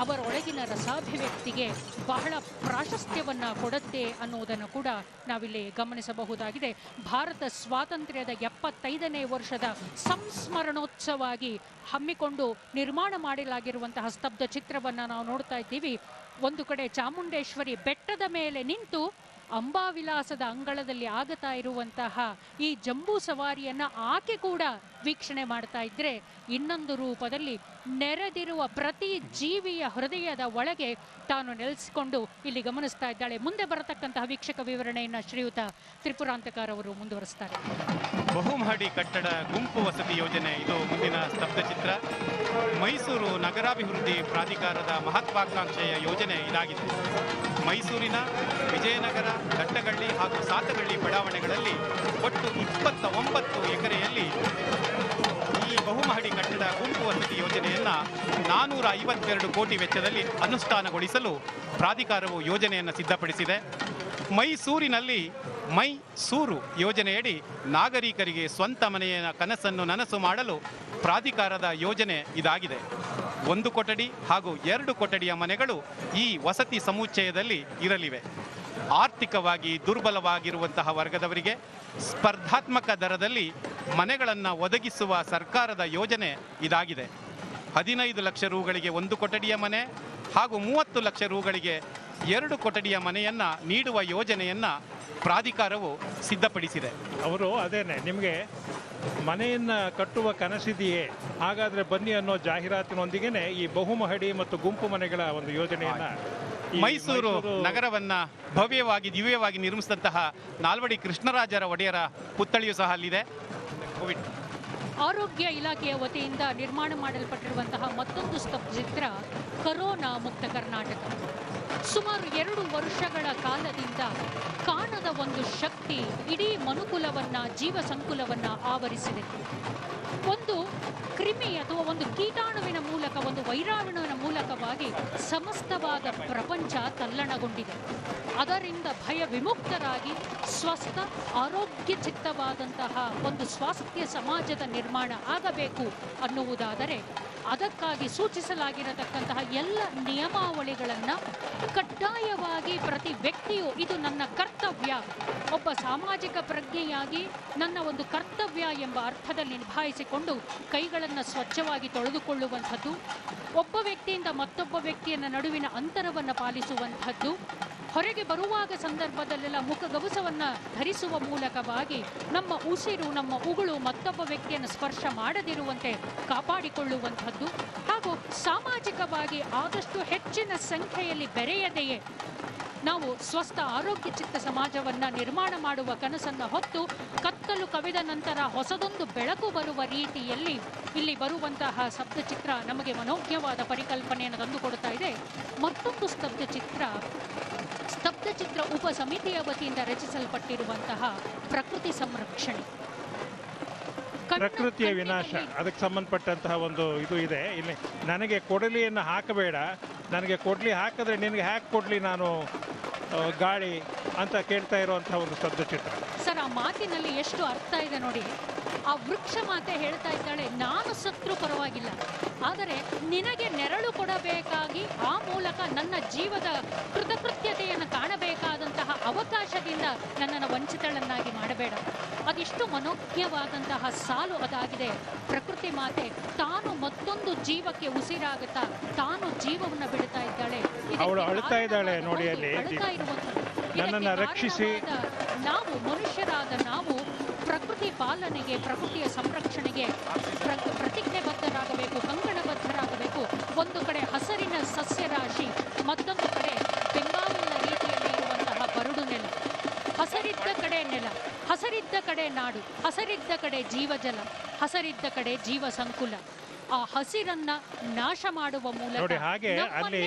ಅವರೊಳಗಿನ ರಸಾಭಿವ್ಯಕ್ತಿಗೆ ಬಹಳ ಪ್ರಾಶಸ್ತ್ಯವನ್ನು ಕೊಡುತ್ತೆ ಅನ್ನೋದನ್ನು ಕೂಡ ನಾವಿಲ್ಲಿ ಗಮನಿಸಬಹುದಾಗಿದೆ. ಭಾರತ ಸ್ವಾತಂತ್ರ್ಯದ 75ನೇ ವರ್ಷದ ಸಂಸ್ಮರಣೋತ್ಸವವಾಗಿ ಹಮ್ಮಿಕೊಂಡು ನಿರ್ಮಾಣ ಮಾಡಲಾಗಿರುವಂತಹ ಸ್ತಬ್ಧ ಚಿತ್ರವನ್ನು ನಾವು ನೋಡ್ತಾ ಇದ್ದೀವಿ. ಒಂದು ಕಡೆ ಚಾಮುಂಡೇಶ್ವರಿ ಬೆಟ್ಟದ ಮೇಲೆ ನಿಂತು ಅಂಬಾವಿಲಾಸದ ಅಂಗಳದಲ್ಲಿ ಆಗತಾ ಇರುವಂತಹ ಈ ಜಂಬೂ ಸವಾರಿಯನ್ನು ಆಕೆ ಕೂಡ ವೀಕ್ಷಣೆ ಮಾಡ್ತಾ ಇದ್ರೆ, ಇನ್ನೊಂದು ರೂಪದಲ್ಲಿ ನೆರೆದಿರುವ ಪ್ರತಿ ಜೀವಿಯ ಹೃದಯದ ಒಳಗೆ ತಾನು ನೆಲೆಸಿಕೊಂಡು ಇಲ್ಲಿ ಗಮನಿಸ್ತಾ ಇದ್ದಾಳೆ. ಮುಂದೆ ಬರತಕ್ಕಂತಹ ವೀಕ್ಷಕ ವಿವರಣೆಯನ್ನು ಶ್ರೀಯುತ ತ್ರಿಪುರಾಂತಕಾರ್ ಅವರು ಮುಂದುವರಿಸ್ತಾರೆ. ಬಹುಮಹಡಿ ಕಟ್ಟಡ ಗುಂಪು ವಸತಿ ಯೋಜನೆ ಇದು ಮುಂದಿನ ಸ್ತಬ್ಧ ಚಿತ್ರ. ಮೈಸೂರು ನಗರಾಭಿವೃದ್ಧಿ ಪ್ರಾಧಿಕಾರದ ಮಹತ್ವಾಕಾಂಕ್ಷೆಯ ಯೋಜನೆ ಇದಾಗಿದೆ. ಮೈಸೂರಿನ ವಿಜಯನಗರ, ದಟ್ಟಗಳ್ಳಿ ಹಾಗೂ ಸಾತಗಳ್ಳಿ ಬಡಾವಣೆಗಳಲ್ಲಿ ಒಟ್ಟು 29 ಎಕರೆಯಲ್ಲಿ ಈ ಬಹುಮಹಡಿ ಕಟ್ಟಡ ಗುಂಪು ವಸತಿ ಯೋಜನೆಯನ್ನು 452 ಕೋಟಿ ವೆಚ್ಚದಲ್ಲಿ ಅನುಷ್ಠಾನಗೊಳಿಸಲು ಪ್ರಾಧಿಕಾರವು ಯೋಜನೆಯನ್ನು ಸಿದ್ಧಪಡಿಸಿದೆ. ಮೈಸೂರಿನಲ್ಲಿ ಮೈಸೂರು ಯೋಜನೆಯಡಿ ನಾಗರಿಕರಿಗೆ ಸ್ವಂತ ಮನೆಯ ಕನಸನ್ನು ನನಸು ಮಾಡಲು ಪ್ರಾಧಿಕಾರದ ಯೋಜನೆ ಇದಾಗಿದೆ. 1 ಕೊಠಡಿ ಹಾಗೂ 2 ಕೊಠಡಿಯ ಮನೆಗಳು ಈ ವಸತಿ ಸಮುಚ್ಚಯದಲ್ಲಿ ಇರಲಿವೆ. ಆರ್ಥಿಕವಾಗಿ ದುರ್ಬಲವಾಗಿರುವಂತಹ ವರ್ಗದವರಿಗೆ ಸ್ಪರ್ಧಾತ್ಮಕ ದರದಲ್ಲಿ ಮನೆಗಳನ್ನು ಒದಗಿಸುವ ಸರ್ಕಾರದ ಯೋಜನೆ ಇದಾಗಿದೆ. 15 ಲಕ್ಷ ರೂಗಳಿಗೆ 1 ಕೊಠಡಿಯ ಮನೆ ಹಾಗೂ 30 ಲಕ್ಷ ರೂಗಳಿಗೆ 2 ಕೊಠಡಿಯ ಮನೆಯನ್ನು ನೀಡುವ ಯೋಜನೆಯನ್ನು ಪ್ರಾಧಿಕಾರವು ಸಿದ್ಧಪಡಿಸಿದೆ. ಅವರು ಅದೇನೆ, ನಿಮಗೆ ಮನೆಯನ್ನು ಕಟ್ಟುವ ಕನಸಿದೆಯೇ, ಹಾಗಾದರೆ ಬನ್ನಿ ಅನ್ನೋ ಜಾಹೀರಾತಿನೊಂದಿಗೆ ಈ ಬಹುಮಹಡಿ ಮತ್ತು ಗುಂಪು ಮನೆಗಳ ಒಂದು ಯೋಜನೆಯನ್ನು ಮೈಸೂರು ನಗರವನ್ನ ಭವ್ಯವಾಗಿ ದಿವ್ಯವಾಗಿ ನಿರ್ಮಿಸಿದಂತಹ ನಾಲ್ವಡಿ ಕೃಷ್ಣರಾಜರ ಒಡೆಯರ ಪುತ್ಥಳಿಯೂ ಸಹ ಅಲ್ಲಿದೆ. ಕೋವಿಡ್ ಆರೋಗ್ಯ ಇಲಾಖೆಯ ವತಿಯಿಂದ ನಿರ್ಮಾಣ ಮಾಡಲ್ಪಟ್ಟಿರುವಂತಹ ಮತ್ತೊಂದು ಸ್ತಬ್ಧ ಚಿತ್ರ ಕರೋನಾ ಮುಕ್ತ ಕರ್ನಾಟಕ. ಸುಮಾರು 2 ವರ್ಷಗಳ ಕಾಲದಿಂದ ಕಾಣದ ಒಂದು ಶಕ್ತಿ ಇಡೀ ಮನುಕುಲವನ್ನ, ಜೀವ ಸಂಕುಲವನ್ನ ಆವರಿಸಿದೆ. ಒಂದು ಕ್ರಿಮಿ ಅಥವಾ ಒಂದು ಕೀಟಾಣುವಿನ ಮೂಲಕ, ಒಂದು ವೈರಾಣುವಿನ ಮೂಲಕವಾಗಿ ಸಮಸ್ತವಾದ ಪ್ರಪಂಚ ತಲ್ಲಣಗೊಂಡಿದೆ. ಅದರಿಂದ ಭಯ ವಿಮುಕ್ತರಾಗಿ ಸ್ವಸ್ಥ ಆರೋಗ್ಯ ಚಿತ್ತವಾದಂತಹ ಒಂದು ಸ್ವಾಸ್ಥ್ಯ ಸಮಾಜದ ನಿರ್ಮಾಣ ಆಗಬೇಕು ಅನ್ನುವುದಾದರೆ ಅದಕ್ಕಾಗಿ ಸೂಚಿಸಲಾಗಿರತಕ್ಕಂತಹ ಎಲ್ಲ ನಿಯಮಾವಳಿಗಳನ್ನು ಕಡ್ಡಾಯವಾಗಿ ಪ್ರತಿ ವ್ಯಕ್ತಿಯು ಇದು ನನ್ನ ಕರ್ತವ್ಯ, ಒಬ್ಬ ಸಾಮಾಜಿಕ ಪ್ರಜ್ಞೆಯಾಗಿ ನನ್ನ ಒಂದು ಕರ್ತವ್ಯ ಎಂಬ ಅರ್ಥದಲ್ಲಿ ನಿಭಾಯಿಸಿಕೊಂಡು ಕೈಗಳನ್ನು ಸ್ವಚ್ಛವಾಗಿ ತೊಳೆದುಕೊಳ್ಳುವಂಥದ್ದು, ಒಬ್ಬ ವ್ಯಕ್ತಿಯಿಂದ ಮತ್ತೊಬ್ಬ ವ್ಯಕ್ತಿಯ ನಡುವಿನ ಅಂತರವನ್ನು ಪಾಲಿಸುವಂಥದ್ದು, ಹೊರಗೆ ಬರುವಾಗ ಸಂದರ್ಭದಲ್ಲೆಲ್ಲ ಮುಖಗವಸವನ್ನು ಧರಿಸುವ ಮೂಲಕವಾಗಿ ನಮ್ಮ ಉಸಿರು, ನಮ್ಮ ಉಗುಳು ಮತ್ತೊಬ್ಬ ವ್ಯಕ್ತಿಯನ್ನು ಸ್ಪರ್ಶ ಮಾಡದಿರುವಂತೆ ಕಾಪಾಡಿಕೊಳ್ಳುವಂಥದ್ದು, ಹಾಗೂ ಸಾಮಾಜಿಕವಾಗಿ ಆದಷ್ಟು ಹೆಚ್ಚಿನ ಸಂಖ್ಯೆಯಲ್ಲಿ ಬೆರೆಯದೆಯೇ ನಾವು ಸ್ವಸ್ಥ ಆರೋಗ್ಯ ಚಿತ್ತ ಸಮಾಜವನ್ನು ನಿರ್ಮಾಣ ಮಾಡುವ ಕನಸನ್ನು ಹೊತ್ತು ಕತ್ತಲು ಕವಿದ ನಂತರ ಹೊಸದೊಂದು ಬೆಳಕು ಬರುವ ರೀತಿಯಲ್ಲಿ ಇಲ್ಲಿ ಬರುವಂತಹ ಸ್ತಬ್ಧಚಿತ್ರ ನಮಗೆ ಮನೋಜ್ಞವಾದ ಪರಿಕಲ್ಪನೆಯನ್ನು ತಂದುಕೊಡ್ತಾ ಇದೆ. ಮತ್ತೊಂದು ಸ್ತಬ್ಧಚಿತ್ರ ಉಪ ಸಮಿತಿಯ ವತಿಯಿಂದ ರಚಿಸಲ್ಪಟ್ಟಿರುವಂತಹ ಪ್ರಕೃತಿ ಸಂರಕ್ಷಣೆ, ಪ್ರಕೃತಿಯ ವಿನಾಶ, ಅದಕ್ಕೆ ಸಂಬಂಧಪಟ್ಟಂತಹ ಒಂದು ಇದು ಇದೆ. ಇಲ್ಲಿ ನನಗೆ ಕೊಡಲಿಯನ್ನು ಹಾಕಬೇಡ, ನನಗೆ ಕೊಡ್ಲಿ ಹಾಕಿದ್ರೆ ನಿನಗೆ ಹ್ಯಾಕ್ ಕೊಡ್ಲಿ ನಾನು ಗಾಳಿ ಅಂತ ಕೇಳ್ತಾ ಇರುವಂತಹ ಒಂದು ಸ್ತಬ್ಧಚಿತ್ರ. ಸರ್, ಆ ಮಾತಿನಲ್ಲಿ ಎಷ್ಟು ಅರ್ಥ ಇದೆ ನೋಡಿ. ಆ ವೃಕ್ಷ ಮಾತೆ ಹೇಳ್ತಾ ಇದ್ದಾಳೆ, ನಾನು ಸತ್ರು ಪರವಾಗಿಲ್ಲ, ಆದರೆ ನಿನಗೆ ನೆರಳು ಕೊಡಬೇಕಾಗಿ ಆ ಮೂಲಕ ನನ್ನ ಜೀವದ ಕೃತಕೃತ್ಯತೆಯನ್ನು ಕಾಣಬೇಕಾದಂತಹ ಅವಕಾಶದಿಂದ ನನ್ನನ್ನು ವಂಚಿತಳನ್ನಾಗಿ ಮಾಡಬೇಡ. ಅದೆಷ್ಟು ಮನೋಜ್ಞವಾದಂತಹ ಸಾಲು ಅದಾಗಿದೆ. ಪ್ರಕೃತಿ ಮಾತೆ ತಾನು ಮತ್ತೊಂದು ಜೀವಕ್ಕೆ ಉಸಿರಾಗುತ್ತಾ ತಾನು ಜೀವವನ್ನು ಬಿಡ್ತಾ ಇದ್ದಾಳೆ. ಅವಳು ಅಳ್ತಾ ಇದ್ದಾಳೆ ನೋಡಿ, ಅಲ್ಲಿ ನನ್ನನ್ನು ರಕ್ಷಿಸಿ. ನಾವು ಮನುಷ್ಯರಾದ ನಾವು ಪ್ರಕೃತಿ ಪಾಲನೆಗೆ, ಪ್ರಕೃತಿಯ ಸಂರಕ್ಷಣೆಗೆ ಪ್ರತಿಜ್ಞೆಬದ್ಧರಾಗಬೇಕು, ಕಂಕಣಬದ್ಧರಾಗಬೇಕು. ಒಂದು ಕಡೆ ಹಸರಿನ ಸಸ್ಯರಾಶಿ, ಮತ್ತೊಂದು ಕಡೆ ಬೆಂಗಾವಲಿನ ರೀತಿಯಲ್ಲಿ ಇರುವಂತಹ ಬರಡು ನೆಲ. ಹಸರಿದ್ದ ಕಡೆ ನೆಲ, ಹಸರಿದ್ದ ಕಡೆ ನಾಡು, ಹಸರಿದ್ದ ಕಡೆ ಜೀವಜಲ, ಹಸರಿದ್ದ ಕಡೆ ಜೀವ ಸಂಕುಲ. ಆ ಹಸಿರನ್ನ ನಾಶ ಮಾಡುವ ಮೂಲಕ ನೋಡಿ, ಹಾಗೆ ಅಲ್ಲಿ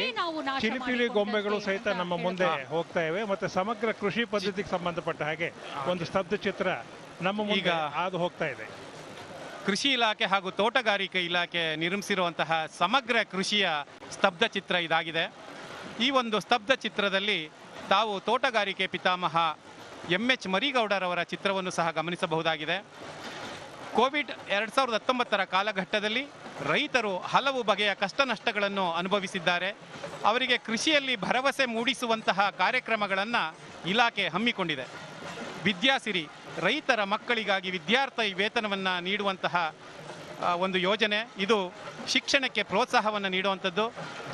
ಚಿಲಿಪಿಲಿ ಗೊಂಬೆಗಳು ಸಹಿತ ನಮ್ಮ ಮುಂದೆ ಹೋಗ್ತಾ ಇವೆ. ಮತ್ತೆ ಸಮಗ್ರ ಕೃಷಿ ಪದ್ಧತಿಗೆ ಸಂಬಂಧಪಟ್ಟ ಹಾಗೆ ಒಂದು ಸ್ತಬ್ಧ ಚಿತ್ರ ನಮ್ಮ ಮುಂದೆ ಹಾದು ಹೋಗ್ತಾ ಇದೆ. ಕೃಷಿ ಇಲಾಖೆ ಹಾಗೂ ತೋಟಗಾರಿಕೆ ಇಲಾಖೆ ನಿರ್ಮಿಸಿರುವಂತಹ ಸಮಗ್ರ ಕೃಷಿಯ ಸ್ತಬ್ಧ ಚಿತ್ರ ಇದಾಗಿದೆ. ಈ ಒಂದು ಸ್ತಬ್ಧ ಚಿತ್ರದಲ್ಲಿ ತಾವು ತೋಟಗಾರಿಕೆ ಪಿತಾಮಹ MH ಮರಿಗೌಡರವರ ಚಿತ್ರವನ್ನು ಸಹ ಗಮನಿಸಬಹುದಾಗಿದೆ. ಕೋವಿಡ್ 2019 ಕಾಲಘಟ್ಟದಲ್ಲಿ ರೈತರು ಹಲವು ಬಗೆಯ ಕಷ್ಟ ನಷ್ಟಗಳನ್ನು ಅನುಭವಿಸಿದ್ದಾರೆ. ಅವರಿಗೆ ಕೃಷಿಯಲ್ಲಿ ಭರವಸೆ ಮೂಡಿಸುವಂತಹ ಕಾರ್ಯಕ್ರಮಗಳನ್ನು ಇಲಾಖೆ ಹಮ್ಮಿಕೊಂಡಿದೆ. ವಿದ್ಯಾಸಿರಿ, ರೈತರ ಮಕ್ಕಳಿಗಾಗಿ ವಿದ್ಯಾರ್ಥಿ ವೇತನವನ್ನು ನೀಡುವಂತಹ ಒಂದು ಯೋಜನೆ. ಇದು ಶಿಕ್ಷಣಕ್ಕೆ ಪ್ರೋತ್ಸಾಹವನ್ನು ನೀಡುವಂಥದ್ದು.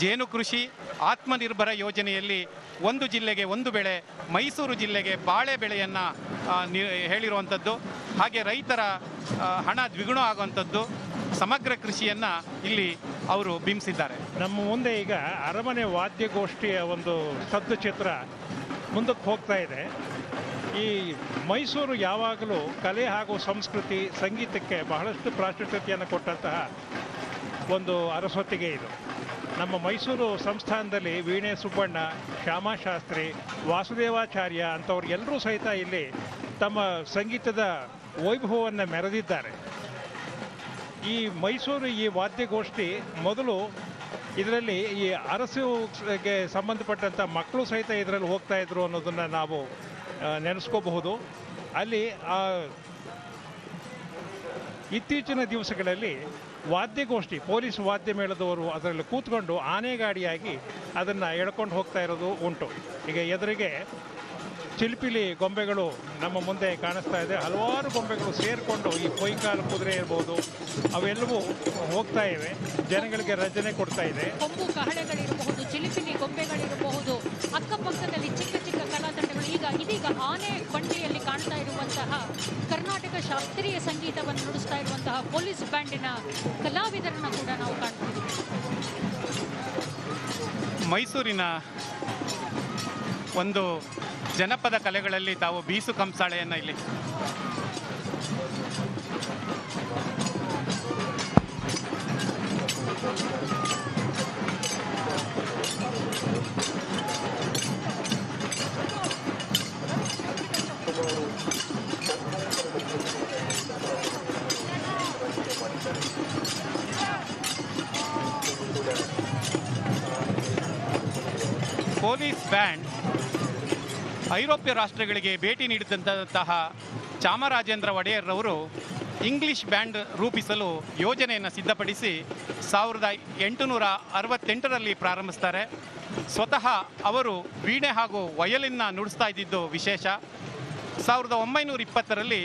ಜೇನು ಕೃಷಿ, ಆತ್ಮನಿರ್ಭರ ಯೋಜನೆಯಲ್ಲಿ ಒಂದು ಜಿಲ್ಲೆಗೆ ಒಂದು ಬೆಳೆ, ಮೈಸೂರು ಜಿಲ್ಲೆಗೆ ಬಾಳೆ ಬೆಳೆಯನ್ನು ಹೇಳಿರುವಂಥದ್ದು. ಹಾಗೆ ರೈತರ ಹಣ ದ್ವಿಗುಣ ಆಗುವಂಥದ್ದು. ಸಮಗ್ರ ಕೃಷಿಯನ್ನು ಇಲ್ಲಿ ಅವರು ಬಿಂಬಿಸಿದ್ದಾರೆ. ನಮ್ಮ ಮುಂದೆ ಈಗ ಅರಮನೆ ವಾದ್ಯಗೋಷ್ಠಿಯ ಒಂದು ಸ್ತಬ್ಧ ಚಿತ್ರ ಮುಂದಕ್ಕೆ ಹೋಗ್ತಾ ಇದೆ. ಈ ಮೈಸೂರು ಯಾವಾಗಲೂ ಕಲೆ ಹಾಗೂ ಸಂಸ್ಕೃತಿ, ಸಂಗೀತಕ್ಕೆ ಬಹಳಷ್ಟು ಪ್ರಾಶಸ್ತ್ಯತೆಯನ್ನು ಕೊಟ್ಟಂತಹ ಒಂದು ಅರಸೊತ್ತಿಗೆ ಇದು. ನಮ್ಮ ಮೈಸೂರು ಸಂಸ್ಥಾನದಲ್ಲಿ ವೀಣೆ ಸುಬ್ಬಣ್ಣ, ಶ್ಯಾಮಶಾಸ್ತ್ರಿ, ವಾಸುದೇವಾಚಾರ್ಯ ಅಂಥವ್ರು ಎಲ್ಲರೂ ಸಹಿತ ಇಲ್ಲಿ ತಮ್ಮ ಸಂಗೀತದ ವೈಭವವನ್ನು ಮೆರೆದಿದ್ದಾರೆ. ಈ ಮೈಸೂರು ಈ ವಾದ್ಯಗೋಷ್ಠಿ ಮೊದಲು ಇದರಲ್ಲಿ ಈ ಅರಸುಗೆ ಸಂಬಂಧಪಟ್ಟಂಥ ಮಕ್ಕಳು ಸಹಿತ ಇದರಲ್ಲಿ ಹೋಗ್ತಾ ಇದ್ರು ಅನ್ನೋದನ್ನು ನಾವು ನೆನೆಸ್ಕೋಬಹುದು. ಅಲ್ಲಿ ಇತ್ತೀಚಿನ ದಿವಸಗಳಲ್ಲಿ ವಾದ್ಯಗೋಷ್ಠಿ, ಪೊಲೀಸ್ ವಾದ್ಯ ಮೇಳದವರು ಅದರಲ್ಲಿ ಕೂತ್ಕೊಂಡು ಆನೆಗಾಡಿಯಾಗಿ ಅದನ್ನು ಎಳ್ಕೊಂಡು ಹೋಗ್ತಾ ಇರೋದು ಉಂಟು. ಈಗ ಎದುರಿಗೆ ಚಿಲಿಪಿಲಿ ಗೊಂಬೆಗಳು ನಮ್ಮ ಮುಂದೆ ಕಾಣಿಸ್ತಾ ಇದೆ. ಹಲವಾರು ಗೊಂಬೆಗಳು ಸೇರಿಕೊಂಡು ಈ ಕೊಯ್ಕಾಲು ಕುದುರೆ ಇರ್ಬೋದು, ಅವೆಲ್ಲವೂ ಹೋಗ್ತಾ ಇವೆ, ಜನಗಳಿಗೆ ರಚನೆ ಕೊಡ್ತಾ ಇದೆ. ಕೊಂಬು ಕಹಳೆಗಳಿರಬಹುದು, ಚಿಲಿಪಿಲಿ ಗೊಂಬೆಗಳಿರಬಹುದು, ಅಕ್ಕಪಕ್ಕದಲ್ಲಿ ಚಿಕ್ಕ ಚಿಕ್ಕ ಕಲಾತಂಡಗಳು. ಇದೀಗ ಆನೆ ಬಂಡಿಯಲ್ಲಿ ಕಾಣ್ತಾ ಇರುವಂತಹ ಕರ್ನಾಟಕ ಶಾಸ್ತ್ರೀಯ ಸಂಗೀತವನ್ನು ನುಡಿಸ್ತಾ ಇರುವಂತಹ ಪೊಲೀಸ್ ಬ್ಯಾಂಡಿನ ಕಲಾವಿದರನ್ನ ಕೂಡ ನಾವು ಕಾಣ್ತೀವಿ. ಮೈಸೂರಿನ ಒಂದು ಜನಪದ ಕಲೆಗಳಲ್ಲಿ ತಾವು ಬೀಸು ಕಂಸಾಳೆಯನ್ನು ಇಲ್ಲಿ ಪೊಲೀಸ್ ಬ್ಯಾಂಡ್ ಐರೋಪ್ಯ ರಾಷ್ಟ್ರಗಳಿಗೆ ಭೇಟಿ ನೀಡಿದಂತಹ ಚಾಮರಾಜೇಂದ್ರ ಒಡೆಯರ್ರವರು ಇಂಗ್ಲಿಷ್ ಬ್ಯಾಂಡ್ ರೂಪಿಸಲು ಯೋಜನೆಯನ್ನು ಸಿದ್ಧಪಡಿಸಿ 1868ರಲ್ಲಿ ಪ್ರಾರಂಭಿಸ್ತಾರೆ. ಸ್ವತಃ ಅವರು ವೀಣೆ ಹಾಗೂ ವಯಲಿನ್ನ ನುಡಿಸ್ತಾ ಇದ್ದಿದ್ದು ವಿಶೇಷ. 1920ರಲ್ಲಿ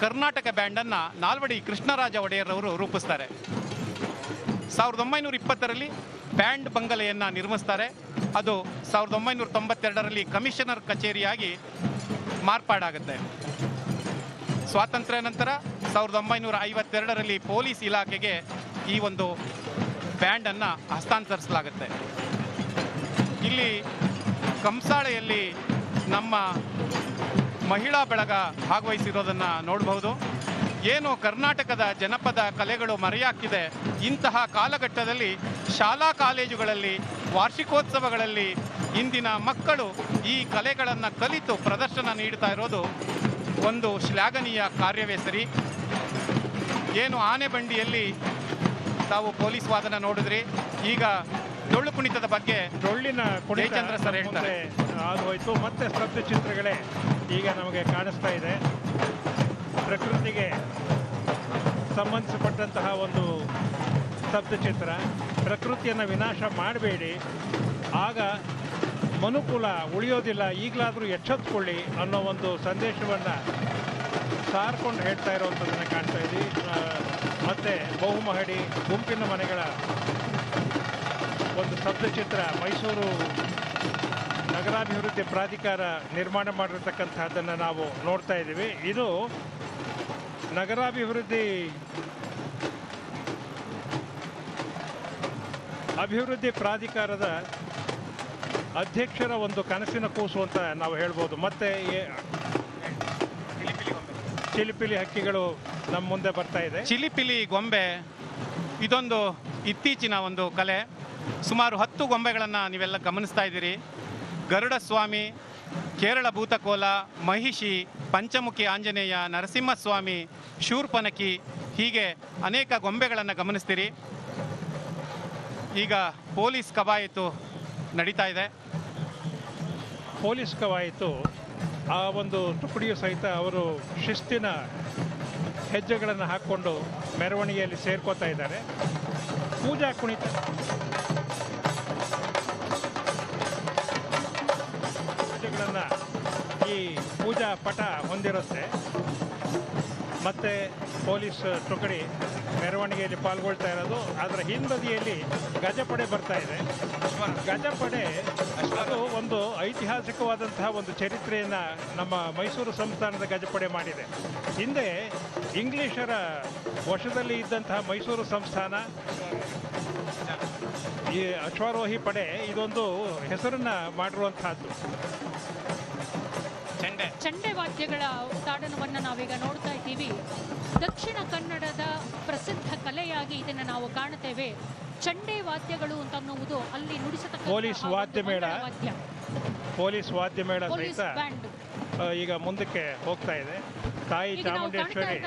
ಕರ್ನಾಟಕ ಬ್ಯಾಂಡನ್ನು ನಾಲ್ವಡಿ ಕೃಷ್ಣರಾಜ ಒಡೆಯರ್ರವರು ರೂಪಿಸ್ತಾರೆ. 1920ರಲ್ಲಿ ಬ್ಯಾಂಡ್ ಬಂಗಲೆಯನ್ನು ನಿರ್ಮಿಸ್ತಾರೆ. ಅದು 1992ರಲ್ಲಿ ಕಮಿಷನರ್ ಕಚೇರಿಯಾಗಿ ಮಾರ್ಪಾಡಾಗುತ್ತೆ. ಸ್ವಾತಂತ್ರ್ಯ ನಂತರ 1952ರಲ್ಲಿ ಪೊಲೀಸ್ ಇಲಾಖೆಗೆ ಈ ಒಂದು ಬ್ಯಾಂಡನ್ನು ಹಸ್ತಾಂತರಿಸಲಾಗುತ್ತೆ. ಇಲ್ಲಿ ಕಂಸಾಳೆಯಲ್ಲಿ ನಮ್ಮ ಮಹಿಳಾ ಬಳಗ ಭಾಗವಹಿಸಿರೋದನ್ನು ನೋಡಬಹುದು. ಏನು ಕರ್ನಾಟಕದ ಜನಪದ ಕಲೆಗಳು ಮರೆಯಾಗ್ತಿದೆ. ಇಂತಹ ಕಾಲಘಟ್ಟದಲ್ಲಿ ಶಾಲಾ ಕಾಲೇಜುಗಳಲ್ಲಿ, ವಾರ್ಷಿಕೋತ್ಸವಗಳಲ್ಲಿ ಇಂದಿನ ಮಕ್ಕಳು ಈ ಕಲೆಗಳನ್ನು ಕಲಿತು ಪ್ರದರ್ಶನ ನೀಡ್ತಾ ಇರೋದು ಒಂದು ಶ್ಲಾಘನೀಯ ಕಾರ್ಯವೇ ಸರಿ. ಏನು ಆನೆ ಬಂಡಿಯಲ್ಲಿ ತಾವು ಪೊಲೀಸ್ ವಾದನ ನೋಡಿದ್ರಿ. ಈಗ ಡೊಳ್ಳು ಕುಣಿತದ ಬಗ್ಗೆ ಡೊಳ್ಳಿನ ಜಯಚಂದ್ರ ಸರ್ ಹೇಳ್ತಾರೆ. ಅದು ಹೋಯ್ತು. ಮತ್ತೆ ಸ್ತಬ್ಧ ಚಿತ್ರಗಳೇ ಈಗ ನಮಗೆ ಕಾಣಿಸ್ತಾ ಇದೆ. ಪ್ರಕೃತಿಗೆ ಸಂಬಂಧಿಸಪಟ್ಟಂತಹ ಒಂದು ಸ್ತಬ್ಧ ಚಿತ್ರ. ಪ್ರಕೃತಿಯನ್ನು ವಿನಾಶ ಮಾಡಬೇಡಿ, ಆಗ ಮನುಕುಲ ಉಳಿಯೋದಿಲ್ಲ, ಈಗಲಾದರೂ ಎಚ್ಚೆತ್ತುಕೊಳ್ಳಿ ಅನ್ನೋ ಒಂದು ಸಂದೇಶವನ್ನು ಸಾರ್ಕೊಂಡು ಹೇಳ್ತಾ ಇರೋವಂಥದ್ದನ್ನು ಕಾಣ್ತಾ ಇದ್ದೀವಿ. ಮತ್ತು ಬಹುಮಹಡಿ ಗುಂಪಿನ ಮನೆಗಳ ಒಂದು ಸ್ತಬ್ಧ ಚಿತ್ರ ಮೈಸೂರು ನಗರಾಭಿವೃದ್ಧಿ ಪ್ರಾಧಿಕಾರ ನಿರ್ಮಾಣ ಮಾಡಿರ್ತಕ್ಕಂಥದ್ದನ್ನು ನಾವು ನೋಡ್ತಾ ಇದ್ದೀವಿ. ಇದು ಅಭಿವೃದ್ಧಿ ಪ್ರಾಧಿಕಾರದ ಅಧ್ಯಕ್ಷರ ಒಂದು ಕನಸಿನ ಕೂಸು ಅಂತ ನಾವು ಹೇಳ್ಬೋದು. ಮತ್ತೆ ಚಿಲಿಪಿಲಿ ಹಕ್ಕಿಗಳು ನಮ್ಮ ಮುಂದೆ ಬರ್ತಾ ಇದೆ. ಚಿಲಿಪಿಲಿ ಗೊಂಬೆ ಇದೊಂದು ಇತ್ತೀಚಿನ ಒಂದು ಕಲೆ. ಸುಮಾರು 10 ಗೊಂಬೆಗಳನ್ನು ನೀವೆಲ್ಲ ಗಮನಿಸ್ತಾ ಇದ್ದೀರಿ. ಗರುಡ ಸ್ವಾಮಿ, ಕೇರಳ ಭೂತಕೋಲ, ಮಹಿಷಿ, ಪಂಚಮುಖಿ ಆಂಜನೇಯ, ನರಸಿಂಹಸ್ವಾಮಿ, ಶೂರ್ಪನಖಿ, ಹೀಗೆ ಅನೇಕ ಗೊಂಬೆಗಳನ್ನು ಗಮನಿಸ್ತೀರಿ. ಈಗ ಪೊಲೀಸ್ ಕವಾಯತು ನಡೀತಾ ಇದೆ. ಪೊಲೀಸ್ ಕವಾಯತು ಆ ಒಂದು ತುಕಡಿಯು ಸಹಿತ ಅವರು ಶಿಸ್ತಿನ ಹೆಜ್ಜೆಗಳನ್ನು ಹಾಕ್ಕೊಂಡು ಮೆರವಣಿಗೆಯಲ್ಲಿ ಸೇರ್ಕೋತಾ ಇದ್ದಾರೆ. ಪೂಜಾ ಕುಣಿತ ಹೆಜ್ಜೆಗಳನ್ನು ಈ ಪೂಜಾ ಪಟ ಹೊಂದಿರುತ್ತೆ. ಮತ್ತು ಪೊಲೀಸ್ ತುಕಡಿ ಮೆರವಣಿಗೆಯಲ್ಲಿ ಪಾಲ್ಗೊಳ್ತಾ ಇರೋದು. ಅದರ ಹಿಂಬದಿಯಲ್ಲಿ ಗಜಪಡೆ ಬರ್ತಾ ಇದೆ. ಗಜಪಡೆ ಅದು ಒಂದು ಐತಿಹಾಸಿಕವಾದಂತಹ ಒಂದು ಚರಿತ್ರೆಯನ್ನು ನಮ್ಮ ಮೈಸೂರು ಸಂಸ್ಥಾನದ ಗಜಪಡೆ ಮಾಡಿದೆ. ಹಿಂದೆ ಇಂಗ್ಲಿಷರ ವಶದಲ್ಲಿ ಇದ್ದಂತಹ ಮೈಸೂರು ಸಂಸ್ಥಾನ ಈ ಅಶ್ವಾರೋಹಿ ಪಡೆ ಇದೊಂದು ಹೆಸರನ್ನ ಮಾಡಿರುವಂತಹದ್ದು. ಚಂಡೆ ವಾದ್ಯಗಳ ತಾಡನವನ್ನು ನಾವೀಗ ನೋಡ್ತಾ ಇದ್ದೀವಿ. ದಕ್ಷಿಣ ಕನ್ನಡದ ಪ್ರಸಿದ್ಧ ಕಲೆಯಾಗಿ ಇದನ್ನು ನಾವು ಕಾಣುತ್ತೇವೆ. ಚಂಡೆ ವಾದ್ಯಗಳು ಅಂತನ್ನುವುದು ಅಲ್ಲಿ ನುಡಿಸತಕ್ಕ ಪೊಲೀಸ್ ವಾದ್ಯ ಮೇಳ ಸಹಿತ ಈಗ ಮುಂದಕ್ಕೆ ಹೋಗ್ತಾ ಇದೆ. ತಾಯಿ ಚಾಮುಂಡೇಶ್ವರಿ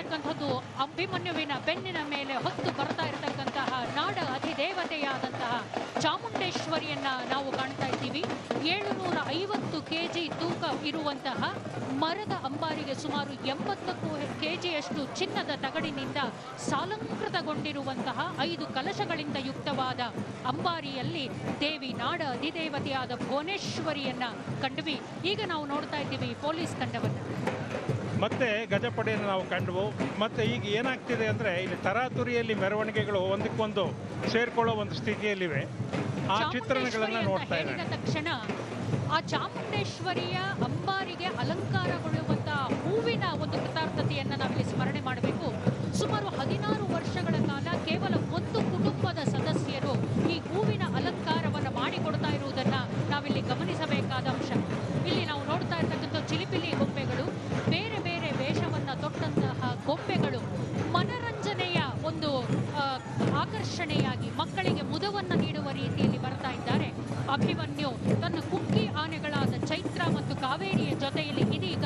ಅಭಿಮನ್ಯುವಿನ ಬೆನ್ನಿನ ಮೇಲೆ ಹೊತ್ತು ಬರ್ತಾ ಇರತಕ್ಕಂತಹ ನಾಡ ಅಧಿದೇವತೆಯಾದಂತಹ ಚಾಮುಂಡೇಶ್ವರಿಯನ್ನ ನಾವು ಕಾಣ್ತಾ ಇದ್ದೀವಿ. 750 kg ತೂಕ ಇರುವಂತಹ ಮರದ ಅಂಬಾರಿಗೆ ಸುಮಾರು 80 kgಯಷ್ಟು ಚಿನ್ನದ ತಗಡಿನಿಂದ ಸಾಲಂಕೃತಗೊಂಡಿರುವಂತಹ 5 ಕಲಶಗಳಿಂದ ಯುಕ್ತವಾದ ಅಂಬಾರಿಯಲ್ಲಿ ದೇವಿ ನಾಡ ಅಧಿದೇವತೆಯಾದ ಭುವನೇಶ್ವರಿಯನ್ನ ಕಂಡ್ವಿ. ಈಗ ನಾವು ನೋಡ್ತಾ ಇದ್ದೀವಿ ಪೊಲೀಸ್ ತಂಡವನ್ನು. ಮತ್ತೆ ಗಜಪಡೆಯನ್ನು ನಾವು ಕಂಡವು. ಮತ್ತೆ ಈಗ ಏನಾಗ್ತಿದೆ ಅಂದರೆ ಇಲ್ಲಿ ತರಾತುರಿಯಲ್ಲಿ ಮೆರವಣಿಗೆಗಳು ಒಂದಕ್ಕೊಂದು ಸೇರ್ಕೊಳ್ಳೋ ಒಂದು ಸ್ಥಿತಿಯಲ್ಲಿವೆ. ಆ ಚಿತ್ರಣಗಳನ್ನು ನೋಡ್ತಾ ಇದ್ದಾರೆ. ತಕ್ಷಣ ಆ ಚಾಮುಂಡೇಶ್ವರಿಯ ಅಂಬಾರಿಗೆ ಅಲಂಕಾರಗೊಳ್ಳುವಂತಹ ಹೂವಿನ ಒಂದು ಕೃತಾರ್ಥತೆಯನ್ನು ನಾವಿಲ್ಲಿ ಸ್ಮರಣೆ ಮಾಡಬೇಕು. ಸುಮಾರು 16 ವರ್ಷಗಳ ಕಾಲ ಕೇವಲ ಒಂದು ಕುಟುಂಬದ ಸದಸ್ಯರು ಈ ಹೂವಿನ ಅಲಂಕಾರವನ್ನು ಮಾಡಿಕೊಡ್ತಾ ಇರುವುದನ್ನ ನಾವಿಲ್ಲಿ ಗಮನಿಸಬೇಕಾದ ಅಂಶ. ಇಲ್ಲಿ ನಾವು ನೋಡ್ತಾ ಇರ್ತಕ್ಕಂಥ ಚಿಲಿಪಿಲಿ ಗೊಂಬೆಗಳು, ಬೇರೆ ಬೇರೆ ವೇಷವನ್ನ ತೊಟ್ಟಂತಹ ಗೊಂಬೆಗಳು ಮನರಂಜನೆಯ ಒಂದು ಆಕರ್ಷಣೆಯಾಗಿ ಮಕ್ಕಳಿಗೆ ಮುದವನ್ನು ನೀಡುವ ರೀತಿಯಲ್ಲಿ ಬರ್ತಾ ಇದ್ದಾರೆ. ಅಭಿಮನ್ಯು ತನ್ನ ಕುಕ್ಕಿ ಆನೆಗಳಾದ ಚೈತ್ರ ಮತ್ತು ಕಾವೇರಿಯ ಜೊತೆಯಲ್ಲಿ ಇದೀಗ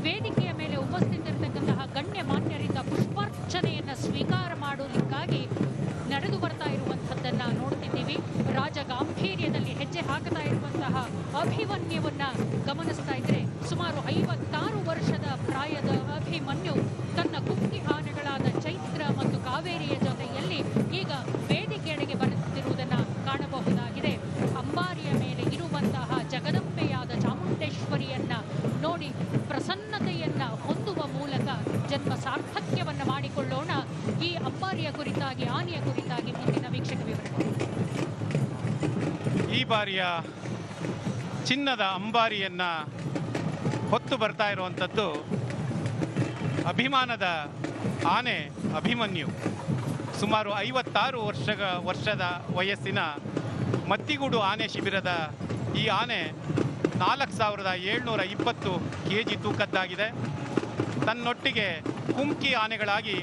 ವೇದಿಕೆಯ ಮೇಲೆ ಉಪಸ್ಥಿತರಿರ್ತಕ್ಕಂತಹ ಗಣ್ಯ ಮಾನ್ಯರಿಂದ ಪುಷ್ಪಾರ್ಚನೆಯನ್ನ ಸ್ವೀಕಾರ ಮಾಡುವುದಕ್ಕಾಗಿ ನಡೆದು ಬರ್ತಾ ಇರುವಂಥದ್ದನ್ನ ನೋಡ್ತಿದ್ದೀವಿ. ರಾಜ ಗಾಂಭೀರ್ಯದಲ್ಲಿ ಹೆಜ್ಜೆ ಹಾಕುತ್ತಾ ಇರುವಂತಹ ಅಭಿಮನ್ಯುವನ್ನ ಗಮನಿಸ್ತಾ ಇದ್ರೆ ಸುಮಾರು 56 ವರ್ಷದ ಪ್ರಾಯದ ಅಭಿಮನ್ಯು ತನ್ನ ಕುಕ್ಕಿ ಆನೆಗಳಾದ ಚೈತ್ರ ಮತ್ತು ಕಾವೇರಿಯ ಜೊತೆಯಲ್ಲಿ ಈಗ ವೇದಿಕೆಯಡೆಗೆ ಬರುತ್ತಿರುವುದನ್ನು ಕಾಣಬಹುದಾಗಿದೆ. ಅಂಬಾರಿಯ ಮೇಲೆ ಇರುವಂತಹ ಜಗದಂಬೆಯಾದ ಚಾಮುಂಡೇಶ್ವರಿಯನ್ನ ನೋಡಿ ಪ್ರಸನ್ನತೆಯನ್ನ ಹೊಂದುವ ಮೂಲಕ ಜನ್ಮ ಸಾರ್ಥಕ್ಯವನ್ನ ಮಾಡಿಕೊಳ್ಳೋಣ. ಈ ಅಂಬಾರಿಯ ಕುರಿತಾಗಿ, ಆನೆಯ ಕುರಿತಾಗಿ ಮುಂದಿನ ವೀಕ್ಷಕ ವಿವರಣೆ. ಈ ಬಾರಿಯ ಚಿನ್ನದ ಅಂಬಾರಿಯನ್ನ ಹೊತ್ತು ಬರ್ತಾ ಇರುವಂಥದ್ದು ಅಭಿಮಾನದ ಆನೆ ಅಭಿಮನ್ಯು. ಸುಮಾರು 56 ವರ್ಷದ ವಯಸ್ಸಿನ ಮತ್ತಿಗೂಡು ಆನೆ ಶಿಬಿರದ ಈ ಆನೆ 4720 kg ತೂಕದ್ದಾಗಿದೆ. ತನ್ನೊಟ್ಟಿಗೆ ಕುಮ್ಕಿ ಆನೆಗಳಾಗಿ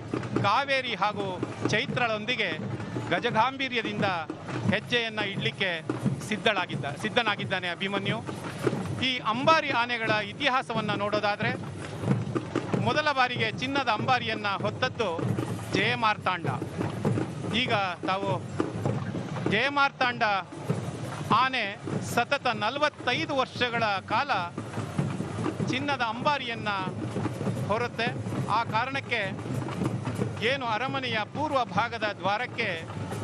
ಕಾವೇರಿ ಹಾಗೂ ಚೈತ್ರಳೊಂದಿಗೆ ಗಜಗಾಂಭೀರ್ಯದಿಂದ ಹೆಜ್ಜೆಯನ್ನು ಇಡಲಿಕ್ಕೆ ಸಿದ್ಧನಾಗಿದ್ದಾನೆ ಅಭಿಮನ್ಯು. ಈ ಅಂಬಾರಿ ಆನೆಗಳ ಇತಿಹಾಸವನ್ನು ನೋಡೋದಾದರೆ ಮೊದಲ ಬಾರಿಗೆ ಚಿನ್ನದ ಅಂಬಾರಿಯನ್ನು ಹೊತ್ತದ್ದು ಜಯಮಾರ್ತಾಂಡ. ಈಗ ತಾವು ಜಯಮಾರ್ತಾಂಡ ಆನೆ ಸತತ 45 ವರ್ಷಗಳ ಕಾಲ ಚಿನ್ನದ ಅಂಬಾರಿಯನ್ನು ಹೊರುತ್ತೆ. ಆ ಕಾರಣಕ್ಕೆ ಏನು ಅರಮನೆಯ ಪೂರ್ವ ಭಾಗದ ದ್ವಾರಕ್ಕೆ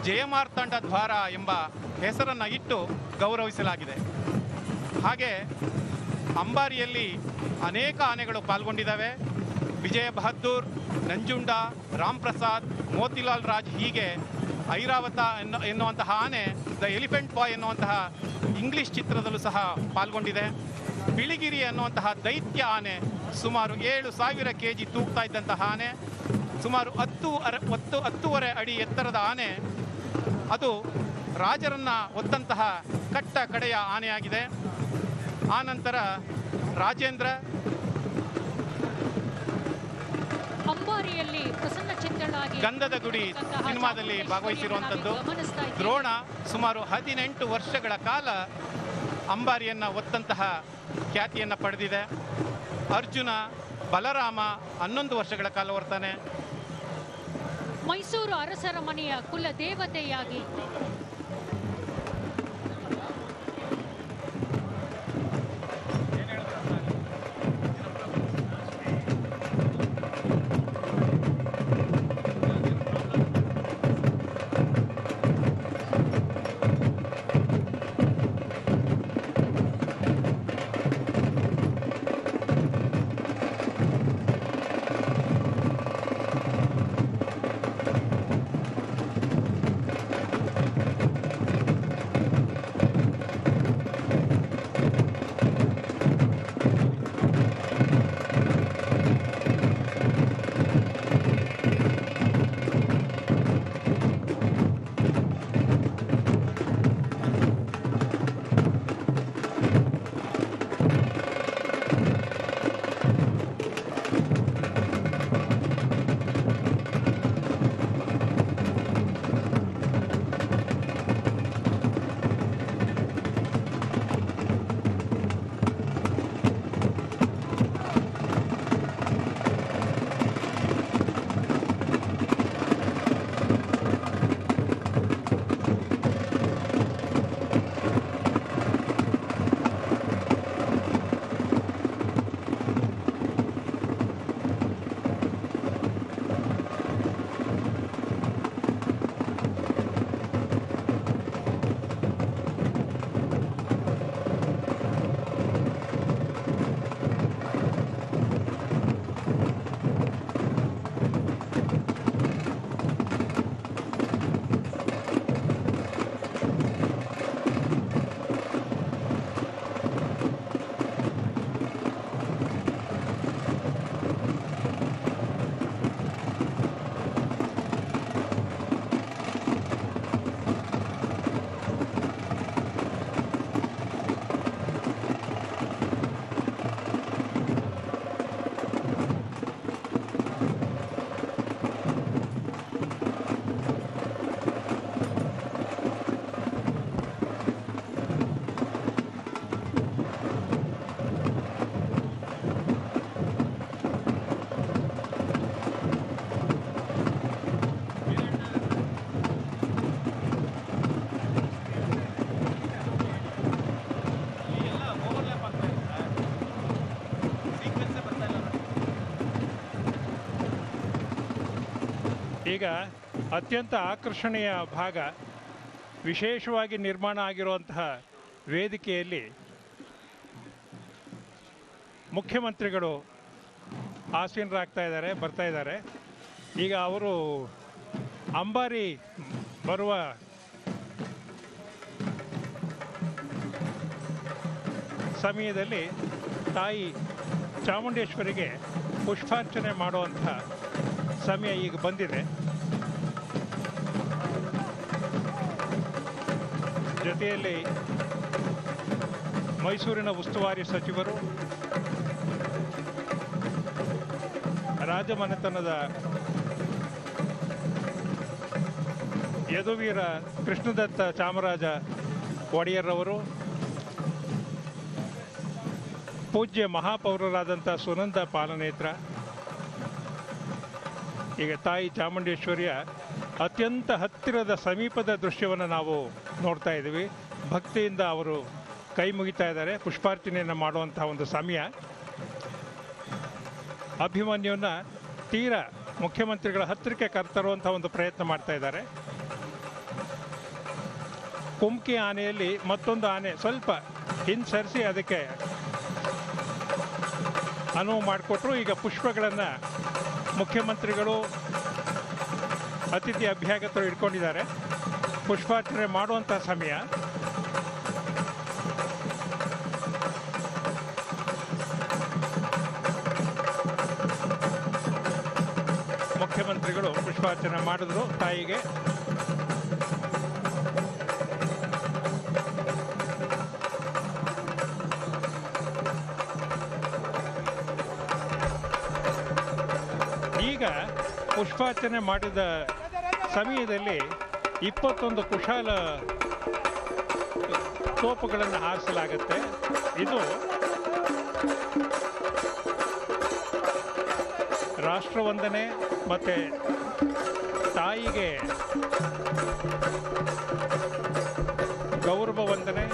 ಜಯಮಾರ್ತಾಂಡ ದ್ವಾರ ಎಂಬ ಹೆಸರನ್ನು ಇಟ್ಟು ಗೌರವಿಸಲಾಗಿದೆ. ಹಾಗೆ ಅಂಬಾರಿಯಲ್ಲಿ ಅನೇಕ ಆನೆಗಳು ಪಾಲ್ಗೊಂಡಿದ್ದಾವೆ. ವಿಜಯ ಬಹದ್ದೂರ್, ನಂಜುಂಡ, ರಾಮ್ ಪ್ರಸಾದ್, ಮೋತಿಲಾಲ್ ರಾಜ್, ಹೀಗೆ ಐರಾವತ ಎನ್ನುವಂತಹ ಆನೆ ದ ಎಲಿಫೆಂಟ್ ಬಾಯ್ ಎನ್ನುವಂತಹ ಇಂಗ್ಲಿಷ್ ಚಿತ್ರದಲ್ಲೂ ಸಹ ಪಾಲ್ಗೊಂಡಿದೆ. ಬಿಳಿಗಿರಿ ಅನ್ನುವಂತಹ ದೈತ್ಯ ಆನೆ ಸುಮಾರು 7,000 kg ತೂಗ್ತಾ ಇದ್ದಂತಹ ಆನೆ, ಸುಮಾರು 10.5 ಅಡಿ ಎತ್ತರದ ಆನೆ. ಅದು ರಾಜರನ್ನ ಹೊತ್ತಂತಹ ಕಟ್ಟ ಕಡೆಯ ಆನೆಯಾಗಿದೆ. ಆನಂತರ ರಾಜೇಂದ್ರ ಅಂಬಾರಿಯಲ್ಲಿ ಪ್ರಸನ್ನ ಚಿತ್ತಳಾಗಿ ಗಂಧದ ಗುಡಿ ಸಿನಿಮಾದಲ್ಲಿ ಭಾಗವಹಿಸಿರುವಂಥದ್ದು. ದ್ರೋಣ ಸುಮಾರು 18 ವರ್ಷಗಳ ಕಾಲ ಅಂಬಾರಿಯನ್ನು ಹೊತ್ತಂತಹ ಖ್ಯಾತಿಯನ್ನು ಪಡೆದಿದೆ. ಅರ್ಜುನ ಬಲರಾಮ 11 ವರ್ಷಗಳ ಕಾಲ ಹೊರ್ತಾನೆ. ಮೈಸೂರು ಅರಸರ ಮನೆಯ ಕುಲ ದೇವತೆಯಾಗಿ ಈಗ ಅತ್ಯಂತ ಆಕರ್ಷಣೀಯ ಭಾಗ ವಿಶೇಷವಾಗಿ ನಿರ್ಮಾಣ ಆಗಿರುವಂತಹ ವೇದಿಕೆಯಲ್ಲಿ ಮುಖ್ಯಮಂತ್ರಿಗಳು ಆಸೀನರಾಗ್ತಾ ಇದ್ದಾರೆ, ಬರ್ತಾ ಇದ್ದಾರೆ. ಈಗ ಅವರು ಅಂಬಾರಿ ಬರುವ ಸಮಯದಲ್ಲಿ ತಾಯಿ ಚಾಮುಂಡೇಶ್ವರಿಗೆ ಪುಷ್ಪಾರ್ಚನೆ ಮಾಡುವಂಥ ಸಮಯ ಈಗ ಬಂದಿದೆ. ಜೊತೆಯಲ್ಲಿ ಮೈಸೂರಿನ ಉಸ್ತುವಾರಿ ಸಚಿವರು, ರಾಜಮನೆತನದ ಯದುವೀರ ಕೃಷ್ಣದತ್ತ ಚಾಮರಾಜ ಒಡೆಯರ್ರವರು, ಪೂಜ್ಯ ಮಹಾಪೌರರಾದಂಥ ಸುನಂದ ಪಾಲನೇತ್ರ, ಈಗ ತಾಯಿ ಚಾಮುಂಡೇಶ್ವರಿಯ ಅತ್ಯಂತ ಹತ್ತಿರದ ಸಮೀಪದ ದೃಶ್ಯವನ್ನು ನಾವು ನೋಡ್ತಾ ಇದ್ದೀವಿ. ಭಕ್ತಿಯಿಂದ ಅವರು ಕೈ ಮುಗಿತಾ ಇದ್ದಾರೆ, ಪುಷ್ಪಾರ್ಚನೆಯನ್ನು ಮಾಡುವಂಥ ಒಂದು ಸಮಯ. ಅಭಿಮನ್ಯುನ ತೀರ ಮುಖ್ಯಮಂತ್ರಿಗಳ ಹತ್ತಿರಕ್ಕೆ ಕರ್ತರುವಂಥ ಒಂದು ಪ್ರಯತ್ನ ಮಾಡ್ತಾ ಇದ್ದಾರೆ. ಕುಮ್ಕಿ ಆನೆಯಲ್ಲಿ ಮತ್ತೊಂದು ಆನೆ ಸ್ವಲ್ಪ ಹಿಂಸರಿಸಿ ಅದಕ್ಕೆ ಅನುವು ಮಾಡಿಕೊಟ್ರು. ಈಗ ಪುಷ್ಪಗಳನ್ನು ಮುಖ್ಯಮಂತ್ರಿಗಳು ಅತಿಥಿ ಅಭ್ಯಾಗತರು ಇಟ್ಕೊಂಡಿದ್ದಾರೆ. ಪುಷ್ಪಾರ್ಚನೆ ಮಾಡುವಂಥ ಸಮಯ. ಮುಖ್ಯಮಂತ್ರಿಗಳು ಪುಷ್ಪಾರ್ಚನೆ ಮಾಡಿದ್ರು ತಾಯಿಗೆ. ಈಗ ಪುಷ್ಪಾರ್ಚನೆ ಮಾಡಿದ ಸಮಯದಲ್ಲಿ 21 ಕುಶಾಲ ತೋಪುಗಳನ್ನು ಹಾರಿಸಲಾಗುತ್ತೆ. ಇದು ರಾಷ್ಟ್ರವಂದನೆ ಮತ್ತು ತಾಯಿಗೆ ಗೌರವ ವಂದನೆ.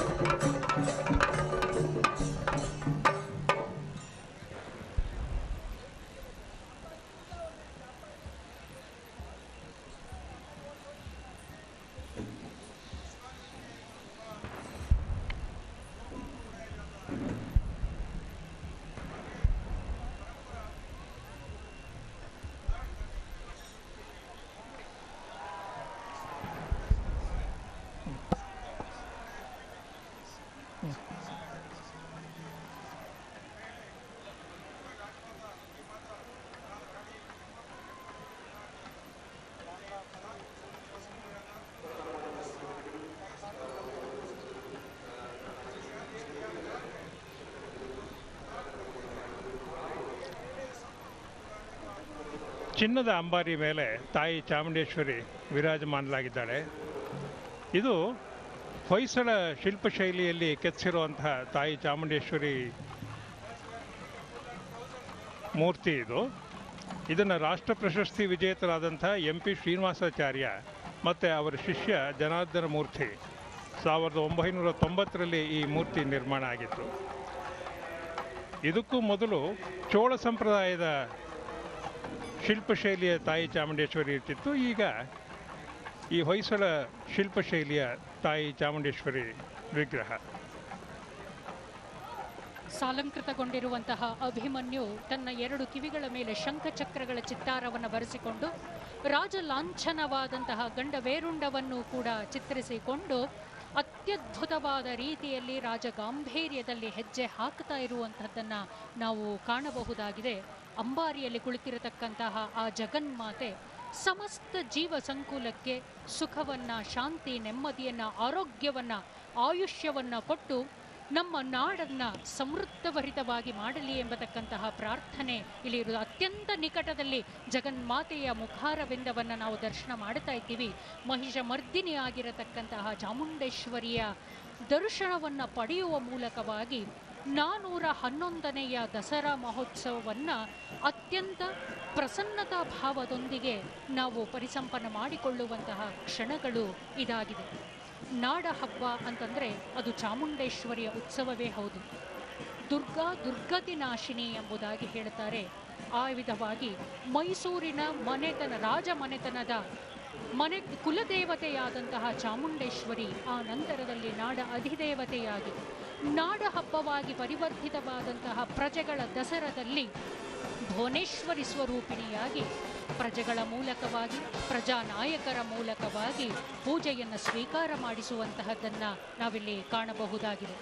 ಚಿನ್ನದ ಅಂಬಾರಿ ಮೇಲೆ ತಾಯಿ ಚಾಮುಂಡೇಶ್ವರಿ ವಿರಾಜಮಾನಲಾಗಿದ್ದಾಳೆ. ಇದು ಹೊಯ್ಸಳ ಶಿಲ್ಪಶೈಲಿಯಲ್ಲಿ ಕೆತ್ತಿಸಿರುವಂತಹ ತಾಯಿ ಚಾಮುಂಡೇಶ್ವರಿ ಮೂರ್ತಿ ಇದು. ಇದನ್ನು ರಾಷ್ಟ್ರ ಪ್ರಶಸ್ತಿ ವಿಜೇತರಾದಂಥ MP ಶ್ರೀನಿವಾಸಾಚಾರ್ಯ ಮತ್ತು ಅವರ ಶಿಷ್ಯ ಜನಾರ್ದನ ಮೂರ್ತಿ 1990ರಲ್ಲಿ ಈ ಮೂರ್ತಿ ನಿರ್ಮಾಣ ಆಗಿತ್ತು. ಇದಕ್ಕೂ ಮೊದಲು ಚೋಳ ಸಂಪ್ರದಾಯದ ಶಿಲ್ಪಶೈಲಿಯ ತಾಯಿ ಚಾಮುಂಡೇಶ್ವರಿ ಇರ್ತಿತ್ತು. ಈಗ ಈ ಹೊಯ್ಸಳ ಶಿಲ್ಪಶೈಲಿಯ ತಾಯಿ ಚಾಮುಂಡೇಶ್ವರಿ ವಿಗ್ರಹ. ಸಾಲಂಕೃತಗೊಂಡಿರುವಂತಹ ಅಭಿಮನ್ಯು ತನ್ನ 2 ಕಿವಿಗಳ ಮೇಲೆ ಶಂಖಚಕ್ರಗಳ ಚಿತ್ತಾರವನ್ನು ಬರೆಸಿಕೊಂಡು ರಾಜ ಲಾಂಛನವಾದಂತಹ ಗಂಡವೇರುಂಡವನ್ನು ಕೂಡ ಚಿತ್ರಿಸಿಕೊಂಡು ಅತ್ಯದ್ಭುತವಾದ ರೀತಿಯಲ್ಲಿ ರಾಜಗಾಂಭೀರ್ಯದಲ್ಲಿ ಹೆಜ್ಜೆ ಹಾಕ್ತಾ ಇರುವಂತಹದ್ದನ್ನು ನಾವು ಕಾಣಬಹುದಾಗಿದೆ. ಅಂಬಾರಿಯಲ್ಲಿ ಕುಳಿತಿರತಕ್ಕಂತಹ ಆ ಜಗನ್ಮಾತೆ ಸಮಸ್ತ ಜೀವ ಸಂಕುಲಕ್ಕೆ ಸುಖವನ್ನ, ಶಾಂತಿ, ನೆಮ್ಮದಿಯನ್ನ, ಆರೋಗ್ಯವನ್ನ, ಆಯುಷ್ಯವನ್ನ ಕೊಟ್ಟು ನಮ್ಮ ನಾಡನ್ನ ಸಮೃದ್ಧಭರಿತವಾಗಿ ಮಾಡಲಿ ಎಂಬತಕ್ಕಂತಹ ಪ್ರಾರ್ಥನೆ ಇಲ್ಲಿ ಇರುವುದು. ಅತ್ಯಂತ ನಿಕಟದಲ್ಲಿ ಜಗನ್ಮಾತೆಯ ಮುಖಾರವಿಂದವನ್ನು ನಾವು ದರ್ಶನ ಮಾಡ್ತಾ ಇದ್ದೀವಿ. ಮಹಿಷಮರ್ದಿನಿ ಆಗಿರತಕ್ಕಂತಹ ಚಾಮುಂಡೇಶ್ವರಿಯ ದರ್ಶನವನ್ನು ಪಡೆಯುವ ಮೂಲಕವಾಗಿ 411ನೆಯ ದಸರಾ ಮಹೋತ್ಸವವನ್ನು ಅತ್ಯಂತ ಪ್ರಸನ್ನತಾ ಭಾವದೊಂದಿಗೆ ನಾವು ಪರಿಸಂಪನ್ನ ಮಾಡಿಕೊಳ್ಳುವಂತಹ ಕ್ಷಣಗಳು ಇದಾಗಿದೆ. ನಾಡ ಹಬ್ಬ ಅಂತಂದರೆ ಅದು ಚಾಮುಂಡೇಶ್ವರಿಯ ಉತ್ಸವವೇ ಹೌದು. ದುರ್ಗಾ ದುರ್ಗತಿ ನಾಶಿನಿ ಎಂಬುದಾಗಿ ಹೇಳ್ತಾರೆ. ಆ ವಿಧವಾಗಿ ಮೈಸೂರಿನ ರಾಜಮನೆತನದ ಕುಲದೇವತೆಯಾದಂತಹ ಚಾಮುಂಡೇಶ್ವರಿ ಆ ನಂತರದಲ್ಲಿ ನಾಡ ಅಧಿದೇವತೆಯಾಗಿ ನಾಡ ಹಬ್ಬವಾಗಿ ಪರಿವರ್ತಿತವಾದಂತಹ ಪ್ರಜೆಗಳ ದಸರಾದಲ್ಲಿ ಭುವನೇಶ್ವರಿ ಸ್ವರೂಪಿಣಿಯಾಗಿ ಪ್ರಜೆಗಳ ಮೂಲಕವಾಗಿ, ಪ್ರಜಾನಾಯಕರ ಮೂಲಕವಾಗಿ ಪೂಜೆಯನ್ನು ಸ್ವೀಕಾರ ಮಾಡಿಸುವಂತಹದ್ದನ್ನು ನಾವಿಲ್ಲಿ ಕಾಣಬಹುದಾಗಿದೆ.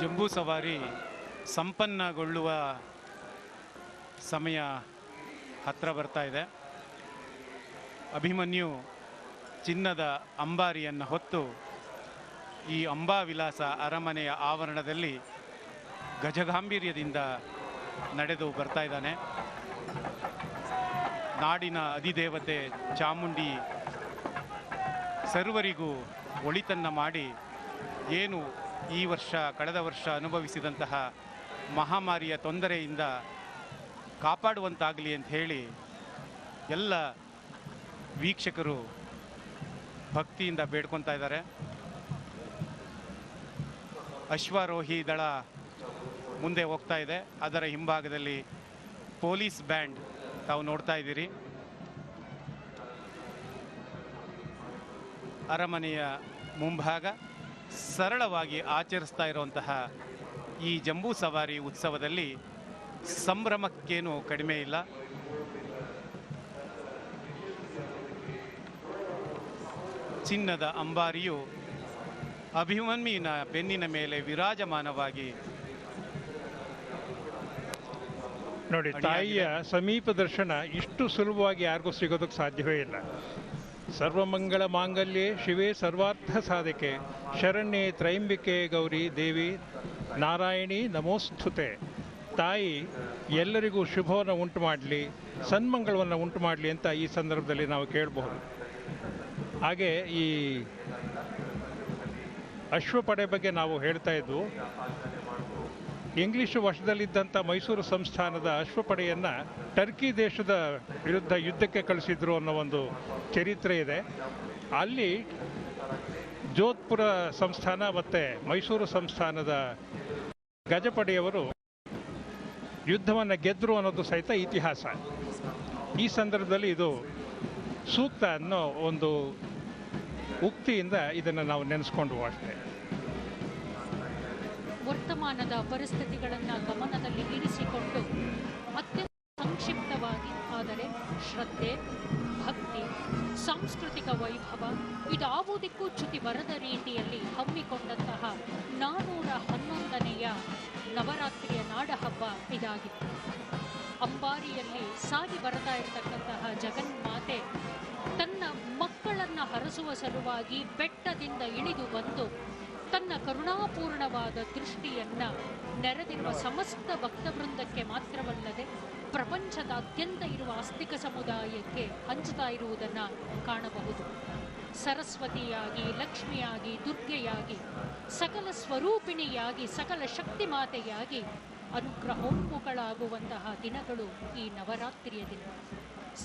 ಜಂಬೂ ಸವಾರಿ ಸಂಪನ್ನಗೊಳ್ಳುವ ಸಮಯ ಹತ್ತಿರ ಬರ್ತಾ ಇದೆ. ಅಭಿಮನ್ಯು ಚಿನ್ನದ ಅಂಬಾರಿಯನ್ನು ಹೊತ್ತು ಈ ಅಂಬಾವಿಲಾಸ ಅರಮನೆಯ ಆವರಣದಲ್ಲಿ ಗಜಗಾಂಭೀರ್ಯದಿಂದ ನಡೆದು ಬರ್ತಾ ಇದ್ದಾನೆ. ನಾಡಿನ ಅಧಿದೇವತೆ ಚಾಮುಂಡಿ ಸರ್ವರಿಗೂ ಒಳಿತನ್ನು ಮಾಡಿ ಏನು ಈ ವರ್ಷ ಕಳೆದ ವರ್ಷ ಅನುಭವಿಸಿದಂತಹ ಮಹಾಮಾರಿಯ ತೊಂದರೆಯಿಂದ ಕಾಪಾಡುವಂತಾಗಲಿ ಅಂತ ಹೇಳಿ ಎಲ್ಲ ವೀಕ್ಷಕರು ಭಕ್ತಿಯಿಂದ ಬೇಡ್ಕೊತಾ ಇದ್ದಾರೆ. ಅಶ್ವಾರೋಹಿ ದಳ ಮುಂದೆ ಹೋಗ್ತಾ ಇದೆ. ಅದರ ಹಿಂಭಾಗದಲ್ಲಿ ಪೊಲೀಸ್ ಬ್ಯಾಂಡ್ ತಾವು ನೋಡ್ತಾ ಇದ್ದೀರಿ. ಅರಮನೆಯ ಮುಂಭಾಗ ಸರಳವಾಗಿ ಆಚರಿಸ್ತಾ ಇರುವಂತಹ ಈ ಜಂಬೂ ಸವಾರಿ ಉತ್ಸವದಲ್ಲಿ ಸಂಭ್ರಮಕ್ಕೇನು ಕಡಿಮೆ ಇಲ್ಲ. ಚಿನ್ನದ ಅಂಬಾರಿಯು ಅಭಿಮನ್ಯುವಿನ ಬೆನ್ನಿನ ಮೇಲೆ ವಿರಾಜಮಾನವಾಗಿ ನೋಡಿ, ತಾಯಿಯ ಸಮೀಪ ದರ್ಶನ ಇಷ್ಟು ಸುಲಭವಾಗಿ ಯಾರಿಗೂ ಸಿಗೋದಕ್ಕೆ ಸಾಧ್ಯವೇ ಇಲ್ಲ. ಸರ್ವಮಂಗಳ ಮಾಂಗಲ್ಯೆ ಶಿವೆ ಸರ್ವಾರ್ಥ ಸಾಧಕೆ ಶರಣ್ಯೆ ತ್ರೈಂಬಿಕೆ ಗೌರಿ ದೇವಿ ನಾರಾಯಣಿ ನಮೋಸ್ತುತೆ. ತಾಯಿ ಎಲ್ಲರಿಗೂ ಶುಭವನ್ನು ಉಂಟು ಮಾಡಲಿ, ಸನ್ಮಂಗಳವನ್ನು ಉಂಟು ಮಾಡಲಿ ಅಂತ ಈ ಸಂದರ್ಭದಲ್ಲಿ ನಾವು ಕೇಳಬಹುದು. ಹಾಗೆ ಈ ಅಶ್ವಪಡೆ ಬಗ್ಗೆ ನಾವು ಹೇಳ್ತಾ ಇದ್ವು. ಇಂಗ್ಲಿಷ್ ವಶದಲ್ಲಿದ್ದಂಥ ಮೈಸೂರು ಸಂಸ್ಥಾನದ ಅಶ್ವಪಡೆಯನ್ನು ಟರ್ಕಿ ದೇಶದ ವಿರುದ್ಧ ಯುದ್ಧಕ್ಕೆ ಕಳಿಸಿದ್ರು ಅನ್ನೋ ಒಂದು ಚರಿತ್ರೆ ಇದೆ. ಅಲ್ಲಿ ಜೋಧ್ಪುರ ಸಂಸ್ಥಾನ ಮತ್ತು ಮೈಸೂರು ಸಂಸ್ಥಾನದ ಗಜಪಡೆಯವರು ಯುದ್ಧವನ್ನು ಗೆದ್ದರು ಅನ್ನೋದು ಸಹಿತ ಇತಿಹಾಸ. ಈ ಸಂದರ್ಭದಲ್ಲಿ ಇದು ಸೂಕ್ತ ಅನ್ನೋ ಒಂದು ಉಕ್ತಿಯಿಂದ ಇದನ್ನು ನಾವು ನೆನೆಸ್ಕೊಂಡು ಅಷ್ಟೇ. ವರ್ತಮಾನದ ಪರಿಸ್ಥಿತಿಗಳನ್ನು ಗಮನದಲ್ಲಿ ಇರಿಸಿಕೊಂಡು ಅತ್ಯಂತ ಸಂಕ್ಷಿಪ್ತವಾಗಿ ಆದರೆ ಶ್ರದ್ಧೆ, ಭಕ್ತಿ, ಸಾಂಸ್ಕೃತಿಕ ವೈಭವ ಇದಾವುದಕ್ಕೂ ಚ್ಯುತಿ ಬರದ ರೀತಿಯಲ್ಲಿ ಹಮ್ಮಿಕೊಂಡಂತಹ 411ನೆಯ ನವರಾತ್ರಿಯ ನಾಡಹಬ್ಬ ಇದಾಗಿತ್ತು. ಅಂಬಾರಿಯಲ್ಲಿ ಸಾಗಿ ಬರ್ತಾ ಇರತಕ್ಕಂತಹ ಜಗನ್ಮಾತೆ ತನ್ನ ಮಕ್ಕಳನ್ನು ಹರಸುವ ಸಲುವಾಗಿ ಬೆಟ್ಟದಿಂದ ಇಳಿದು ಬಂದು ತನ್ನ ಕರುಣಾಪೂರ್ಣವಾದ ದೃಷ್ಟಿಯನ್ನ ನೆರೆದಿರುವ ಸಮಸ್ತ ಭಕ್ತವೃಂದಕ್ಕೆ ಮಾತ್ರವಲ್ಲದೆ ಪ್ರಪಂಚದಾದ್ಯಂತ ಇರುವ ಆಸ್ತಿಕ ಸಮುದಾಯಕ್ಕೆ ಹಂಚುತ್ತಾ ಇರುವುದನ್ನು ಕಾಣಬಹುದು. ಸರಸ್ವತಿಯಾಗಿ, ಲಕ್ಷ್ಮಿಯಾಗಿ, ದುರ್ಗೆಯಾಗಿ, ಸಕಲ ಸ್ವರೂಪಿಣಿಯಾಗಿ, ಸಕಲ ಶಕ್ತಿ ಮಾತೆಯಾಗಿ ಅನುಗ್ರಹೋನ್ಮುಖಳಾಗುವಂತಹ ದಿನಗಳು ಈ ನವರಾತ್ರಿಯ ದಿನ.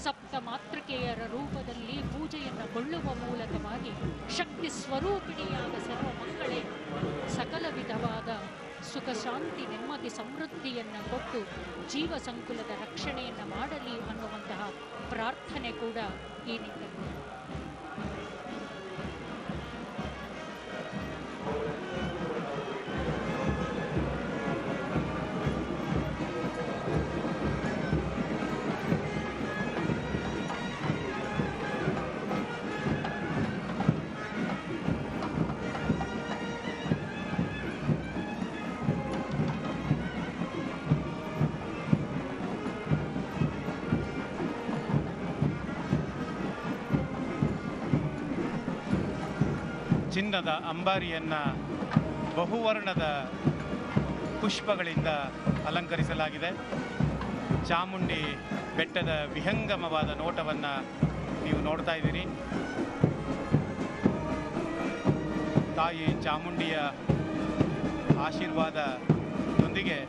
ಸಪ್ತ ಮಾತೃಕೆಯರ ರೂಪದಲ್ಲಿ ಪೂಜೆಯನ್ನು ಕೊಳ್ಳುವ ಮೂಲಕವಾಗಿ ಶಕ್ತಿ ಸ್ವರೂಪಿಣಿಯಾದ ಸರ್ವಮಂಗಳೇ ಸಕಲ ವಿಧವಾದ ಸುಖ, ಶಾಂತಿ, ನೆಮ್ಮದಿ, ಸಮೃದ್ಧಿಯನ್ನು ಕೊಟ್ಟು ಜೀವ ಸಂಕುಲದ ರಕ್ಷಣೆಯನ್ನು ಮಾಡಲಿ ಅನ್ನುವಂತಹ ಪ್ರಾರ್ಥನೆ ಕೂಡ ಈ ನಿಟ್ಟಿನಲ್ಲಿ. ಚಿನ್ನದ ಅಂಬಾರಿಯನ್ನು ಬಹುವರ್ಣದ ಪುಷ್ಪಗಳಿಂದ ಅಲಂಕರಿಸಲಾಗಿದೆ. ಚಾಮುಂಡಿ ಬೆಟ್ಟದ ವಿಹಂಗಮವಾದ ನೋಟವನ್ನು ನೀವು ನೋಡ್ತಾ ಇದ್ದೀರಿ. ತಾಯಿ ಚಾಮುಂಡಿಯ ಆಶೀರ್ವಾದದೊಂದಿಗೆ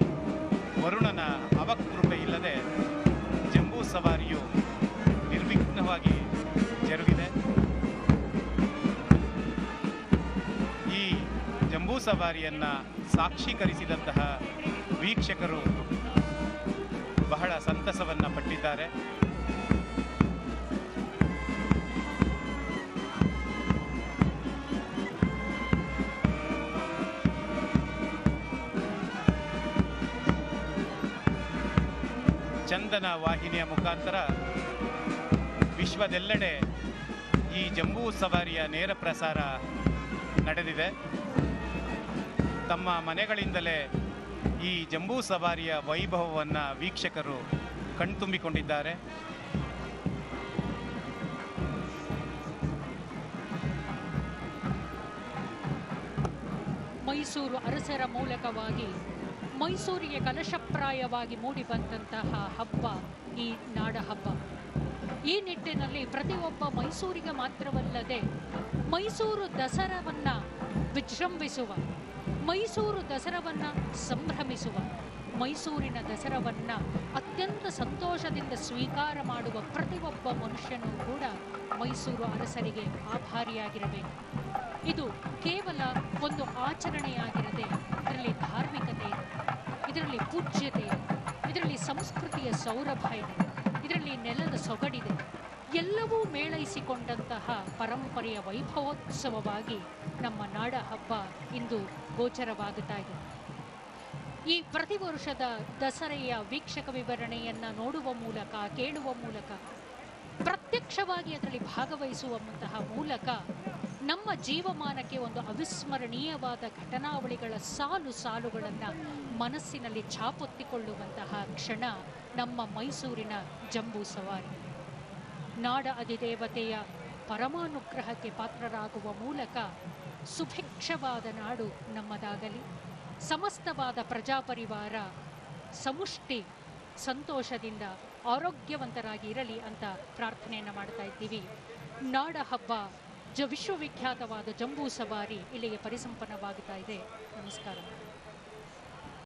ವರುಣನ ಅವಕೃಪೆ ಇಲ್ಲದೆ ಜಂಬೂ ಸವಾರಿಯು ನಿರ್ವಿಘ್ನವಾಗಿ ಜರುಗಿದೆ. ಈ ಜಂಬೂ ಸವಾರಿಯನ್ನು ಸಾಕ್ಷೀಕರಿಸಿದಂತಹ ವೀಕ್ಷಕರು ಬಹಳ ಸಂತಸವನ್ನು ಪಟ್ಟಿದ್ದಾರೆ. ಚಂದನ ವಾಹಿನಿಯ ಮುಖಾಂತರ ವಿಶ್ವದೆಲ್ಲೆಡೆ ಈ ಜಂಬೂ ಸವಾರಿಯ ನೇರ ಪ್ರಸಾರ ನಡೆದಿದೆ. ತಮ್ಮ ಮನೆಗಳಿಂದಲೇ ಈ ಜಂಬೂ ಸವಾರಿಯ ವೈಭವವನ್ನು ವೀಕ್ಷಕರು ಕಣ್ತುಂಬಿಕೊಂಡಿದ್ದಾರೆ. ಮೈಸೂರು ಅರಸರ ಮೂಲಕವಾಗಿ ಮೈಸೂರಿಗೆ ಕಲಶಪ್ರಾಯವಾಗಿ ಮೂಡಿಬಂದಂತಹ ಹಬ್ಬ ಈ ನಾಡ ಹಬ್ಬ. ಈ ನಿಟ್ಟಿನಲ್ಲಿ ಪ್ರತಿಯೊಬ್ಬ ಮೈಸೂರಿಗೆ ಮಾತ್ರವಲ್ಲದೆ ಮೈಸೂರು ದಸರಾವನ್ನ ವಿಜೃಂಭಿಸುವ, ಮೈಸೂರು ದಸರಾವನ್ನ ಸಂಭ್ರಮಿಸುವ, ಮೈಸೂರಿನ ದಸರಾವನ್ನ ಅತ್ಯಂತ ಸಂತೋಷದಿಂದ ಸ್ವೀಕಾರ ಮಾಡುವ ಪ್ರತಿಯೊಬ್ಬ ಮನುಷ್ಯನೂ ಕೂಡ ಮೈಸೂರು ಅರಸರಿಗೆ ಆಭಾರಿಯಾಗಿರಬೇಕು. ಇದು ಕೇವಲ ಒಂದು ಆಚರಣೆಯಾಗಿರದೆ ಇದರಲ್ಲಿ ಧಾರ್ಮಿಕತೆ ಇದೆ, ಇದರಲ್ಲಿ ಪೂಜ್ಯತೆ ಇದೆ, ಇದರಲ್ಲಿ ಸಂಸ್ಕೃತಿಯ ಸೌರಭ ಇದೆ, ಇದರಲ್ಲಿ ನೆಲದ ಸೊಗಡಿದೆ. ಎಲ್ಲವೂ ಮೇಳೈಸಿಕೊಂಡಂತಹ ಪರಂಪರೆಯ ವೈಭವೋತ್ಸವವಾಗಿ ನಮ್ಮ ನಾಡ ಹಬ್ಬ ಇಂದು ಗೋಚರವಾಗುತ್ತಾ ಇದೆ. ಈ ಪ್ರತಿ ವರ್ಷದ ದಸರೆಯ ವೀಕ್ಷಕ ವಿವರಣೆಯನ್ನು ನೋಡುವ ಮೂಲಕ, ಕೇಳುವ ಮೂಲಕ, ಪ್ರತ್ಯಕ್ಷವಾಗಿ ಅದರಲ್ಲಿ ಭಾಗವಹಿಸುವಂತಹ ಮೂಲಕ ನಮ್ಮ ಜೀವಮಾನಕ್ಕೆ ಒಂದು ಅವಿಸ್ಮರಣೀಯವಾದ ಘಟನಾವಳಿಗಳ ಸಾಲು ಸಾಲುಗಳನ್ನು ಮನಸ್ಸಿನಲ್ಲಿ ಛಾಪೊತ್ತಿಕೊಳ್ಳುವಂತಹ ಕ್ಷಣ ನಮ್ಮ ಮೈಸೂರಿನ ಜಂಬೂ ಸವಾರಿ. ನಾಡ ಅಧಿದೇವತೆಯ ಪರಮಾನುಗ್ರಹಕ್ಕೆ ಪಾತ್ರರಾಗುವ ಮೂಲಕ ಸುಭಿಕ್ಷವಾದ ನಾಡು ನಮ್ಮದಾಗಲಿ, ಸಮಸ್ತವಾದ ಪ್ರಜಾಪರಿವಾರ ಸಮುಷ್ಟಿ ಸಂತೋಷದಿಂದ ಆರೋಗ್ಯವಂತರಾಗಿ ಇರಲಿ ಅಂತ ಪ್ರಾರ್ಥನೆಯನ್ನು ಮಾಡ್ತಾ ಇದ್ದೀವಿ. ನಾಡ ಹಬ್ಬ ವಿಶ್ವವಿಖ್ಯಾತವಾದ ಜಂಬೂ ಸವಾರಿ ಇಲ್ಲಿಗೆ ಪರಿಸಂಪನ್ನವಾಗುತ್ತಾ ಇದೆ. ನಮಸ್ಕಾರ.